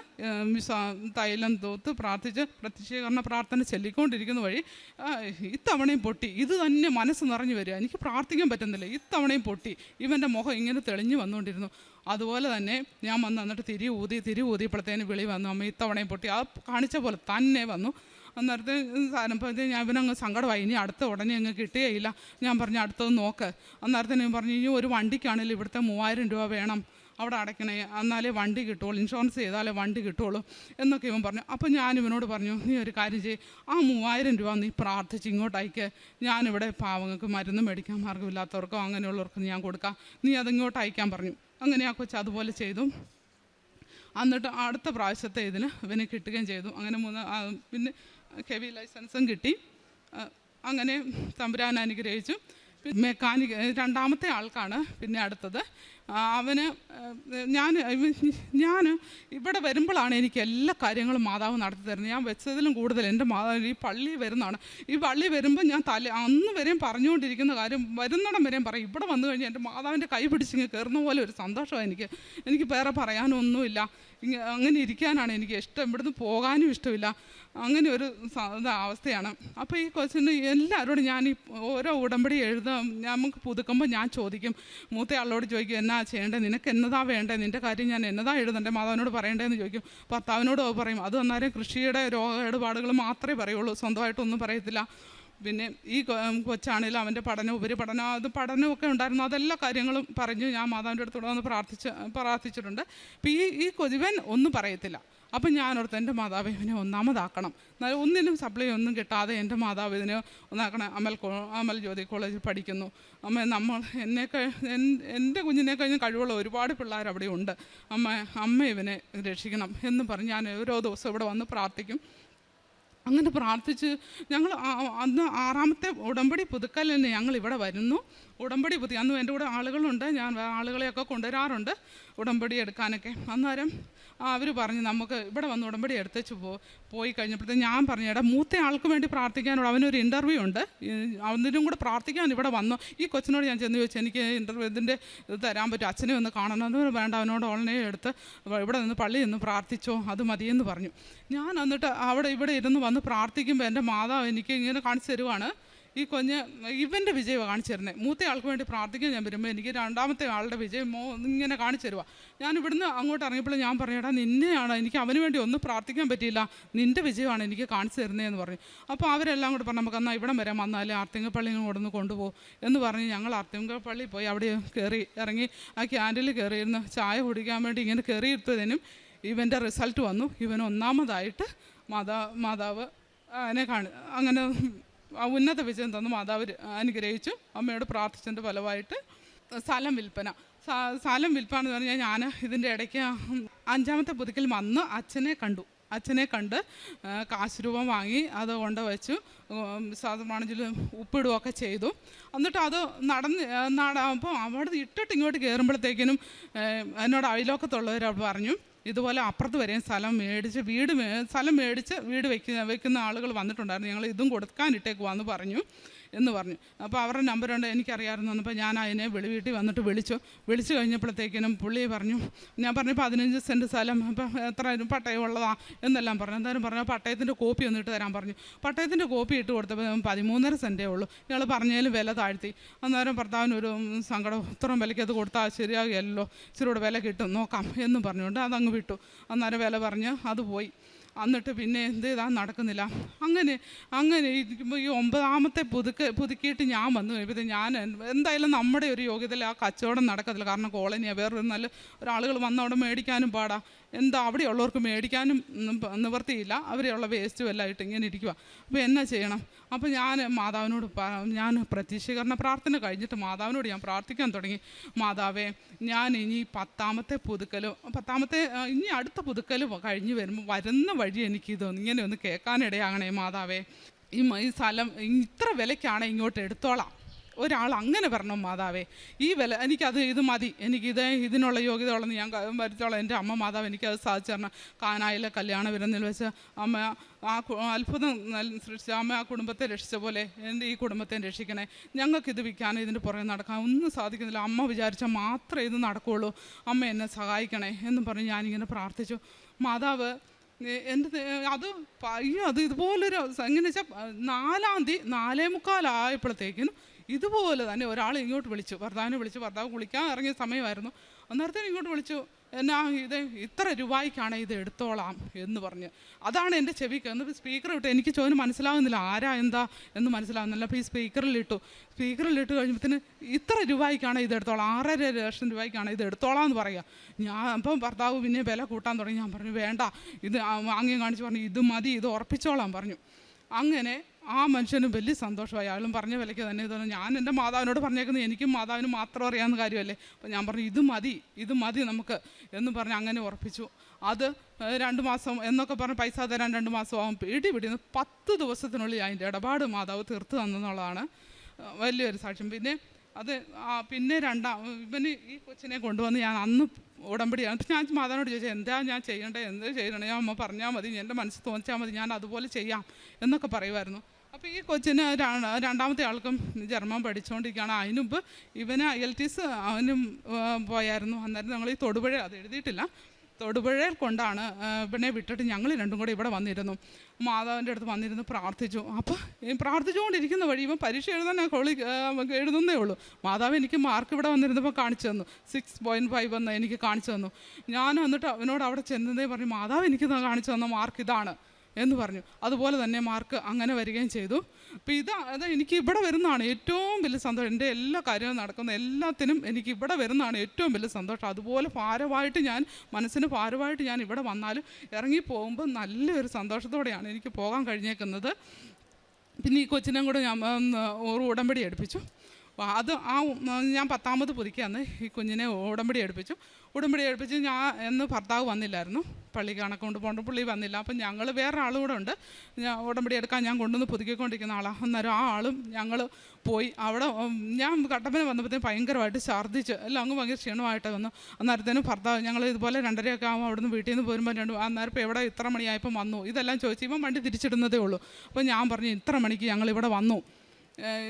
തൈലം തൂത്ത് പ്രാർത്ഥിച്ച് പ്രത്യക്ഷീകരണ പ്രാർത്ഥന ചൊല്ലിക്കൊണ്ടിരിക്കുന്ന വഴി ഇത്തവണയും പൊട്ടി. ഇത് തന്നെ മനസ്സ് നിറഞ്ഞു വരിക, എനിക്ക് പ്രാർത്ഥിക്കാൻ പറ്റുന്നില്ല, ഇത്തവണയും പൊട്ടി. ഇവൻ്റെ മുഖം ഇങ്ങനെ തെളിഞ്ഞു വന്നുകൊണ്ടിരുന്നു. അതുപോലെ തന്നെ ഞാൻ എന്നിട്ട് തിരി ഊതിയപ്പോഴത്തേന് വിളി വന്നു, അമ്മ ഇത്തവണയും പൊട്ടി. ആ കാണിച്ച പോലെ തന്നെ വന്നു. അന്നേരത്തെ സാധനപ്പോഴത്തേക്ക് ഞാൻ ഇവനങ്ങ് സങ്കടമായി, ഇനി അടുത്ത ഉടനെ അങ്ങ് കിട്ടുകയില്ല. ഞാൻ പറഞ്ഞു അടുത്തത് നോക്ക്. അന്നേരത്തെ ഞാൻ പറഞ്ഞു, ഇനി ഒരു വണ്ടിക്കാണെങ്കിലും ഇവിടുത്തെ 3000 രൂപ വേണം അവിടെ അടയ്ക്കണേ, എന്നാലേ വണ്ടി കിട്ടുള്ളൂ, ഇൻഷുറൻസ് ചെയ്താലേ വണ്ടി കിട്ടുള്ളൂ എന്നൊക്കെ ഇവൻ പറഞ്ഞു. അപ്പോൾ ഞാൻ ഇവനോട് പറഞ്ഞു, നീ ഒരു കാര്യം ചെയ്യ്, ആ 3000 രൂപ നീ പ്രാർത്ഥിച്ച് ഇങ്ങോട്ട് അയക്ക്, ഞാനിവിടെ പാവങ്ങൾക്ക് മരുന്ന് മേടിക്കാൻ മാർഗ്ഗമില്ലാത്തവർക്കോ അങ്ങനെയുള്ളവർക്കും ഞാൻ കൊടുക്കാം, നീ അതിങ്ങോട്ട് അയക്കാൻ പറഞ്ഞു. അങ്ങനെ ആ കൊച്ച് അതുപോലെ ചെയ്തു. എന്നിട്ട് അടുത്ത പ്രാവശ്യത്തെ ഇതിന് ഇവന് കിട്ടുകയും ചെയ്തു. അങ്ങനെ പിന്നെ ഹെവി ലൈസൻസും കിട്ടി. അങ്ങനെ തമ്പുരാൻ അനുഗ്രഹിച്ചു. മെക്കാനിക് 2ാമത്തെ ആൾക്കാണ് പിന്നെ അടുത്തത്. അവന് ഞാൻ ഇവിടെ വരുമ്പോഴാണ് എനിക്ക് എല്ലാ കാര്യങ്ങളും മാതാവ് നടത്തി തരുന്നത്. ഞാൻ വെച്ചതിലും കൂടുതൽ എൻ്റെ മാതാവ് ഈ പള്ളി വരുന്നതാണ്. ഈ പള്ളി വരുമ്പോൾ ഞാൻ അന്ന് വരെയും പറഞ്ഞുകൊണ്ടിരിക്കുന്ന കാര്യം വരുന്നിടം വരെയും പറയും. ഇവിടെ വന്നു കഴിഞ്ഞാൽ എൻ്റെ മാതാവിൻ്റെ കൈ പിടിച്ചിങ്ങ് കയറുന്ന പോലെ ഒരു സന്തോഷമാണ് എനിക്ക് വേറെ പറയാനൊന്നുമില്ല. അങ്ങനെ ഇരിക്കാനാണ് എനിക്ക് ഇഷ്ടം, ഇവിടുന്ന് പോകാനും ഇഷ്ടമില്ല. അങ്ങനെ ഒരു അവസ്ഥയാണ്. അപ്പോൾ ഈ കൊച്ചിന് എല്ലാവരോടും ഞാൻ ഈ ഓരോ ഉടമ്പടി നമുക്ക് പുതുക്കുമ്പോൾ ഞാൻ ചോദിക്കും, മൂത്തയാളോട് ചോദിക്കും, എന്നാ ചെയ്യേണ്ടത്, നിനക്ക് എന്നതാ വേണ്ടത്, നിൻ്റെ കാര്യം ഞാൻ എന്നതാ എഴുതണ്ടേ, മാതാവിനോട് പറയേണ്ടതെന്ന് ചോദിക്കും. ഭർത്താവിനോട് പറയും. അത് അന്നേരം കൃഷിയുടെ രോഗേടുപാടുകൾ മാത്രമേ പറയുള്ളൂ, സ്വന്തമായിട്ടൊന്നും പറയത്തില്ല. പിന്നെ ഈ കൊച്ചാണെങ്കിലും അവൻ്റെ ഉപരിപഠനം പഠനമൊക്കെ ഉണ്ടായിരുന്നു. അതെല്ലാ കാര്യങ്ങളും പറഞ്ഞ് ഞാൻ മാതാവിൻ്റെ അടുത്തൂടെ വന്ന് പ്രാർത്ഥിച്ചിട്ടുണ്ട്. അപ്പോൾ ഈ കൊച്ചിവൻ ഒന്നും പറയത്തില്ല. അപ്പം ഞാനോർത്ത് എൻ്റെ മാതാവ് ഇവനെ ഒന്നാമതാക്കണം, എന്നാലും ഒന്നിനും സപ്ലൈ ഒന്നും കിട്ടാതെ എൻ്റെ മാതാവ് ഇതിനെ ഒന്നാക്കണം. അമൽ ജ്യോതി കോളേജിൽ പഠിക്കുന്നു. എൻ്റെ കുഞ്ഞിനെ കഴിഞ്ഞ് കഴിവുള്ള ഒരുപാട് പിള്ളേർ അവിടെ ഉണ്ട്. അമ്മ ഇവനെ രക്ഷിക്കണം എന്ന് പറഞ്ഞ് ഞാൻ ഓരോ ദിവസം ഇവിടെ വന്ന് പ്രാർത്ഥിക്കും. അങ്ങനെ പ്രാർത്ഥിച്ച് ഞങ്ങൾ അന്ന് 6ാമത്തെ ഉടമ്പടി പുതുക്കൽ തന്നെ ഞങ്ങൾ ഇവിടെ വരുന്നു. ഉടമ്പടി പുതുക്കി അന്ന് എൻ്റെ കൂടെ ആളുകളുണ്ട്, ഞാൻ ആളുകളെയൊക്കെ കൊണ്ടുവരാറുണ്ട് ഉടമ്പടി എടുക്കാനൊക്കെ. അന്നേരം അവർ പറഞ്ഞു, നമുക്ക് ഇവിടെ വന്ന് ഉടമ്പടി എടുത്തേച്ച് പോയി കഴിഞ്ഞപ്പോഴത്തേക്ക് ഞാൻ പറഞ്ഞു, എടാ മൂത്ത ആൾക്ക് വേണ്ടി പ്രാർത്ഥിക്കാനുള്ള അവനൊരു ഇൻ്റർവ്യൂ ഉണ്ട്, അവനും കൂടെ പ്രാർത്ഥിക്കാൻ ഇവിടെ വന്നു. ഈ കൊച്ചിനോട് ഞാൻ ചെന്ന് ചോദിച്ചു, എനിക്ക് ഇതിൻ്റെ ഇത് തരാൻ പറ്റും, അച്ഛനെ ഒന്ന് കാണണം. അത് വേണ്ട, അവനോട് ഓൺലൈൻ എടുത്ത് ഇവിടെ നിന്ന് പള്ളിയിൽ നിന്ന് പ്രാർത്ഥിച്ചോ, അത് മതിയെന്ന് പറഞ്ഞു. ഞാൻ എന്നിട്ട് ഇവിടെ ഇരുന്ന് വന്ന് പ്രാർത്ഥിക്കുമ്പോൾ എൻ്റെ മാതാവ് എനിക്ക് ഇങ്ങനെ കാണിച്ചു തരുവാണ്, ഈ ഇവൻ്റെ വിജയമാണ് കാണിച്ചു തരുന്നത്. മൂത്ത ആൾക്ക് വേണ്ടി പ്രാർത്ഥിക്കാൻ ഞാൻ വരുമ്പോൾ എനിക്ക് 2ാമത്തെ ആളുടെ വിജയം ഇങ്ങനെ കാണിച്ചു തരുക. ഞാൻ ഇവിടുന്ന് അങ്ങോട്ട് ഇറങ്ങിയപ്പോൾ ഞാൻ പറഞ്ഞു, എടാ നിന്നെയാണ്, എനിക്ക് അവന് വേണ്ടി ഒന്നും പ്രാർത്ഥിക്കാൻ പറ്റിയില്ല, നിൻ്റെ വിജയമാണ് എനിക്ക് കാണിച്ചു തരുന്നതെന്ന് പറഞ്ഞു. അപ്പോൾ അവരെല്ലാം കൂടെ പറഞ്ഞു, നമുക്ക് എന്നാൽ ഇവിടം വരെ വന്നാലേ ആർത്തിങ്കപ്പള്ളിയിൽ കൊണ്ടൊന്ന് കൊണ്ടുപോകും എന്ന് പറഞ്ഞ് ഞങ്ങൾ ആർത്തിങ്കപ്പള്ളി പോയി അവിടെ ഇറങ്ങി ആ ക്യാൻറ്റീനിൽ കയറിയിരുന്ന് ചായ കുടിക്കാൻ വേണ്ടി ഇങ്ങനെ കയറിയിരുത്തതിനും ഇവൻ്റെ റിസൾട്ട് വന്നു. ഇവൻ ഒന്നാമതായിട്ട് മാതാവ് അങ്ങനെ ഉന്നത വിജയം തന്നു. മാതാവ് അനുഗ്രഹിച്ചു. അമ്മയോട് പ്രാർത്ഥിച്ചതിൻ്റെ ഫലമായിട്ട് സ്ഥലം വിൽപ്പന എന്ന് പറഞ്ഞാൽ ഞാൻ ഇതിൻ്റെ ഇടയ്ക്ക് 5ാമത്തെ പുതുക്കൽ വന്ന് അച്ഛനെ കണ്ട് കാശ് രൂപം വാങ്ങി അത് കൊണ്ടുവച്ചു, സാധാരണ ഉപ്പിടുകയൊക്കെ ചെയ്തു. എന്നിട്ട് അത് അപ്പോൾ അവിടെ ഇട്ടിട്ട് ഇങ്ങോട്ട് കയറുമ്പോഴത്തേക്കിനും എന്നോട് അയലോക്കത്തുള്ളവർ പറഞ്ഞു, ഇതുപോലെ അപ്പുറത്ത് വരെയും സ്ഥലം മേടിച്ച് സ്ഥലം മേടിച്ച് വീട് വെക്കുന്ന ആളുകൾ വന്നിട്ടുണ്ടായിരുന്നു. ഞങ്ങൾ ഇതും കൊടുക്കാനിട്ടേക്കുവാന്ന് പറഞ്ഞു എന്ന് പറഞ്ഞു. അപ്പോൾ അവരുടെ നമ്പറുണ്ട് എനിക്കറിയാമായിരുന്നു. അപ്പോൾ ഞാൻ അതിനെ വീട്ടിൽ വന്നിട്ട് വിളിച്ചു കഴിഞ്ഞപ്പോഴത്തേക്കിനും പുള്ളി പറഞ്ഞു, ഞാൻ പറഞ്ഞു 15 സെൻറ്റ് സ്ഥലം ഇപ്പം എത്ര പട്ടയം ഉള്ളതാ എന്നെല്ലാം പറഞ്ഞു. എന്തായാലും പറഞ്ഞു പട്ടയത്തിൻ്റെ കോപ്പി ഒന്ന് ഇട്ട് തരാൻ പറഞ്ഞു. പട്ടയത്തിൻ്റെ കോപ്പി ഇട്ട് കൊടുത്തപ്പോൾ 13.5 സെൻറ്റേ ഉള്ളൂ. ഞങ്ങൾ പറഞ്ഞാലും വില താഴ്ത്തി. അന്നേരം ഭർത്താവിനൊരു സങ്കടം, ഇത്രയും വിലയ്ക്ക് അത് കൊടുത്താൽ ശരിയാകുകയല്ലോ, ഇച്ചിരൂടെ വില കിട്ടും നോക്കാം എന്നും പറഞ്ഞുകൊണ്ട് അതങ്ങ് വിട്ടു. അന്നേരം വില പറഞ്ഞ് അത് പോയി. എന്നിട്ട് പിന്നെ എന്ത് ചെയ്താൽ നടക്കുന്നില്ല. അങ്ങനെ ഇരിക്കുമ്പോൾ ഈ 9ാമത്തെ പുതുക്കിയിട്ട് ഞാൻ വന്നു കഴിയുമ്പോൾ ഞാൻ എന്തായാലും നമ്മുടെ ഒരു യോഗ്യതയിൽ ആ കച്ചവടം നടക്കത്തില്ല. കാരണം കോളനിയാണ്, വേറൊരു നല്ല ഒരാളുകൾ വന്ന് അവിടെ മേടിക്കാനും പാടാ, എന്താ അവിടെയുള്ളവർക്ക് മേടിക്കാനും നിവർത്തിയില്ല, അവരെയുള്ള വേസ്റ്റും എല്ലാം ഇട്ട് ഇങ്ങനെ ഇരിക്കുക. അപ്പോൾ എന്നാ ചെയ്യണം? അപ്പോൾ ഞാൻ മാതാവിനോട് ഞാൻ പ്രത്യക്ഷീകരണ പ്രാർത്ഥന കഴിഞ്ഞിട്ട് മാതാവിനോട് ഞാൻ പ്രാർത്ഥിക്കാൻ തുടങ്ങി. മാതാവേ, ഞാൻ ഇനി 10ാമത്തെ ഇനി അടുത്ത പുതുക്കൽ കഴിഞ്ഞ് വരുന്ന വഴി എനിക്കിത് ഇങ്ങനെ ഒന്ന് കേൾക്കാനിടയാകണേ മാതാവേ. ഈ സ്ഥലം ഇത്ര വിലയ്ക്കാണ് ഇങ്ങോട്ട് എടുത്തോളാം. ഒരാൾ അങ്ങനെ പറഞ്ഞു, മാതാവേ ഈ വില ഇത് മതി, ഇതിനുള്ള യോഗ്യത ഉള്ളെന്ന് ഞാൻ വരച്ചോളാം. എൻ്റെ അമ്മ മാതാവ് എനിക്കത് സാധിച്ചു തരണം. കാനായിലെ കല്യാണ വിരുന്നിൽ വെച്ച് അമ്മ അത്ഭുതം സൃഷ്ടിച്ച അമ്മ ആ കുടുംബത്തെ രക്ഷിച്ച പോലെ എൻ്റെ ഈ കുടുംബത്തെ രക്ഷിക്കണേ. ഞങ്ങൾക്കിത് വിൽക്കാനോ ഇതിൻ്റെ പുറകെ നടക്കാൻ ഒന്നും സാധിക്കുന്നില്ല. അമ്മ വിചാരിച്ചാൽ മാത്രമേ ഇത് നടക്കുകയുള്ളൂ. അമ്മ എന്നെ സഹായിക്കണേ എന്നും പറഞ്ഞ് ഞാനിങ്ങനെ പ്രാർത്ഥിച്ചു. മാതാവ് അത് ഇതുപോലൊരു എങ്ങനെ വെച്ചാൽ 4-ാം തീയതി 4:45 ആയപ്പോഴത്തേക്കിനും ഇതുപോലെ തന്നെ ഒരാൾ ഇങ്ങോട്ട് വിളിച്ചു. ഭർത്താവ് കുളിക്കാൻ ഇറങ്ങിയ സമയമായിരുന്നു. അന്നേരത്തേനും ഇങ്ങോട്ട് വിളിച്ചു, എന്നാ ഇത്ര രൂപയ്ക്കാണ് ഇത് എടുത്തോളാം എന്ന് പറഞ്ഞ്. അതാണ് എൻ്റെ ചെവിക്ക്. എന്നിട്ട് സ്പീക്കർ ഇട്ടു. എനിക്ക് ചോദിന് മനസ്സിലാവുന്നില്ല ആരാ എന്താ എന്ന് മനസ്സിലാവുന്നില്ല. അപ്പോൾ ഈ സ്പീക്കറിലിട്ട് കഴിയുമ്പോഴത്തേന് ഇത്ര രൂപയ്ക്കാണ് ഇത് എടുത്തോളാം, 6.5 ലക്ഷം രൂപയ്ക്കാണ് ഇത് എടുത്തോളാം എന്ന് പറയുക. അപ്പം ഭർത്താവ് പിന്നെ വില കൂട്ടാൻ തുടങ്ങി. ഞാൻ പറഞ്ഞു വേണ്ട, ഇത് ആംഗ്യം കാണിച്ച് പറഞ്ഞു ഇത് മതി, ഇത് ഉറപ്പിച്ചോളാം പറഞ്ഞു. അങ്ങനെ ആ മനുഷ്യനും വലിയ സന്തോഷമായി. അയാളും പറഞ്ഞ വിലയ്ക്ക് തന്നെ ഇതൊന്നും ഞാൻ എൻ്റെ മാതാവിനോട് പറഞ്ഞേക്കുന്നത് എനിക്കും മാതാവിനും മാത്രം അറിയാവുന്ന കാര്യമല്ലേ. അപ്പോൾ ഞാൻ പറഞ്ഞു ഇത് മതി നമുക്ക് എന്ന് പറഞ്ഞ് അങ്ങനെ ഉറപ്പിച്ചു. അത് 2 മാസം എന്നൊക്കെ പറഞ്ഞ് പൈസ തരാൻ 2 മാസമാകും. പിടിന്ന് 10 ദിവസത്തിനുള്ളിൽ അതിൻ്റെ ഇടപാട് മാതാവ് തീർത്ത് തന്നെന്നുള്ളതാണ് വലിയൊരു സാക്ഷ്യം. പിന്നെ ഇവന് ഈ കൊച്ചിനെ കൊണ്ടുവന്ന് ഞാൻ അന്ന് ഉടമ്പടിയാണ്. ഞാൻ മാതാവിനോട് ചോദിച്ചാൽ എന്താ ഞാൻ ചെയ്യണ്ടേ, ഞാൻ അമ്മ പറഞ്ഞാൽ മതി, എൻ്റെ മനസ്സിൽ തോന്നിച്ചാൽ മതി, ഞാൻ അതുപോലെ ചെയ്യാം എന്നൊക്കെ പറയുമായിരുന്നു. അപ്പോൾ ഈ കൊച്ചിന് 2ാമത്തെ ആൾക്കും ജർമ്മൻ പഠിച്ചുകൊണ്ടിരിക്കുകയാണ്. അതിനുമുമ്പ് ഇവന് IELTS അവനും പോയായിരുന്നു. അന്നേരം ഞങ്ങൾ ഈ തൊടുപുഴ, അത് എഴുതിയിട്ടില്ല, തൊടുപുഴയിൽ കൊണ്ടാണ് ഇവനെ വിട്ടിട്ട് ഞങ്ങൾ രണ്ടും കൂടെ ഇവിടെ വന്നിരുന്നു. മാതാവിൻ്റെ അടുത്ത് വന്നിരുന്ന് പ്രാർത്ഥിച്ചു. അപ്പോൾ പ്രാർത്ഥിച്ചുകൊണ്ടിരിക്കുന്ന വഴി ഇവൻ പരീക്ഷ എഴുതുന്നേ ഉള്ളൂ. മാതാവ് എനിക്ക് മാർക്ക് ഇവിടെ വന്നിരുന്നപ്പോൾ കാണിച്ചു തന്നു, 6.5 എന്ന് എനിക്ക് കാണിച്ചു തന്നു. ഞാൻ എന്നിട്ട് അവനോട് അവിടെ ചെന്നതേ പറഞ്ഞു, മാതാവ് എനിക്ക് കാണിച്ചു തന്ന മാർക്ക് ഇതാണ് എന്ന് പറഞ്ഞു. അതുപോലെ തന്നെ മാർക്ക് അങ്ങനെ വരികയും ചെയ്തു. അപ്പോൾ അത് എനിക്ക് ഇവിടെ വരുന്നതാണ് ഏറ്റവും വലിയ സന്തോഷം. എൻ്റെ എല്ലാ കാര്യവും നടക്കുന്ന എല്ലാത്തിനും എനിക്ക് ഇവിടെ വരുന്നതാണ് ഏറ്റവും വലിയ സന്തോഷം. അതുപോലെ മനസ്സിന് ഭാരമായിട്ട് ഞാൻ ഇവിടെ വന്നാലും ഇറങ്ങി പോകുമ്പോൾ നല്ലൊരു സന്തോഷത്തോടെയാണ് എനിക്ക് പോകാൻ കഴിഞ്ഞേക്കുന്നത്. പിന്നെ ഈ കൊച്ചിനെയും കൂടെ ഞാൻ ഉടമ്പടി എടുപ്പിച്ചു. അത് ഞാൻ 10ാമത് പുതുക്കിയാന്ന് ഈ കുഞ്ഞിനെ ഉടമ്പടി എടുപ്പിച്ചു. എന്ന് ഭർത്താവ് വന്നില്ലായിരുന്നു, പള്ളിക്ക് കണക്കൊണ്ട് പോകേണ്ട, പുള്ളി വന്നില്ല. അപ്പം ഞങ്ങൾ വേറെ ആളും കൂടെ ഉണ്ട്, ഉടമ്പടി എടുക്കാൻ ഞാൻ കൊണ്ടുവന്ന് പുതുക്കിക്കൊണ്ടിരിക്കുന്ന ആളാണ്. അന്നേരം ആ ആളും ഞങ്ങൾ പോയി. അവിടെ ഞാൻ കട്ടപ്പന വന്നപ്പോഴത്തേക്കും ഭയങ്കരമായിട്ട് ഛർദ്ദിച്ച് എല്ലാം അങ്ങ് ഭയങ്കര ക്ഷീണമായിട്ട് വന്നു. അന്നേരത്തേനും ഭർത്താവ് ഞങ്ങൾ ഇതുപോലെ 2:30 ആകുമ്പോൾ അവിടെ നിന്ന് വീട്ടിൽ നിന്ന് പോരുമ്പോൾ അന്നേരം ഇപ്പോൾ എവിടെ ഇത്ര മണിയായപ്പോൾ വന്നു ഇതെല്ലാം ചോദിച്ചു. ഇവൻ വണ്ടി തിരിച്ചിടുന്നതേ ഉള്ളൂ. അപ്പോൾ ഞാൻ പറഞ്ഞു ഇത്ര മണിക്ക് ഞങ്ങളിവിടെ വന്നു,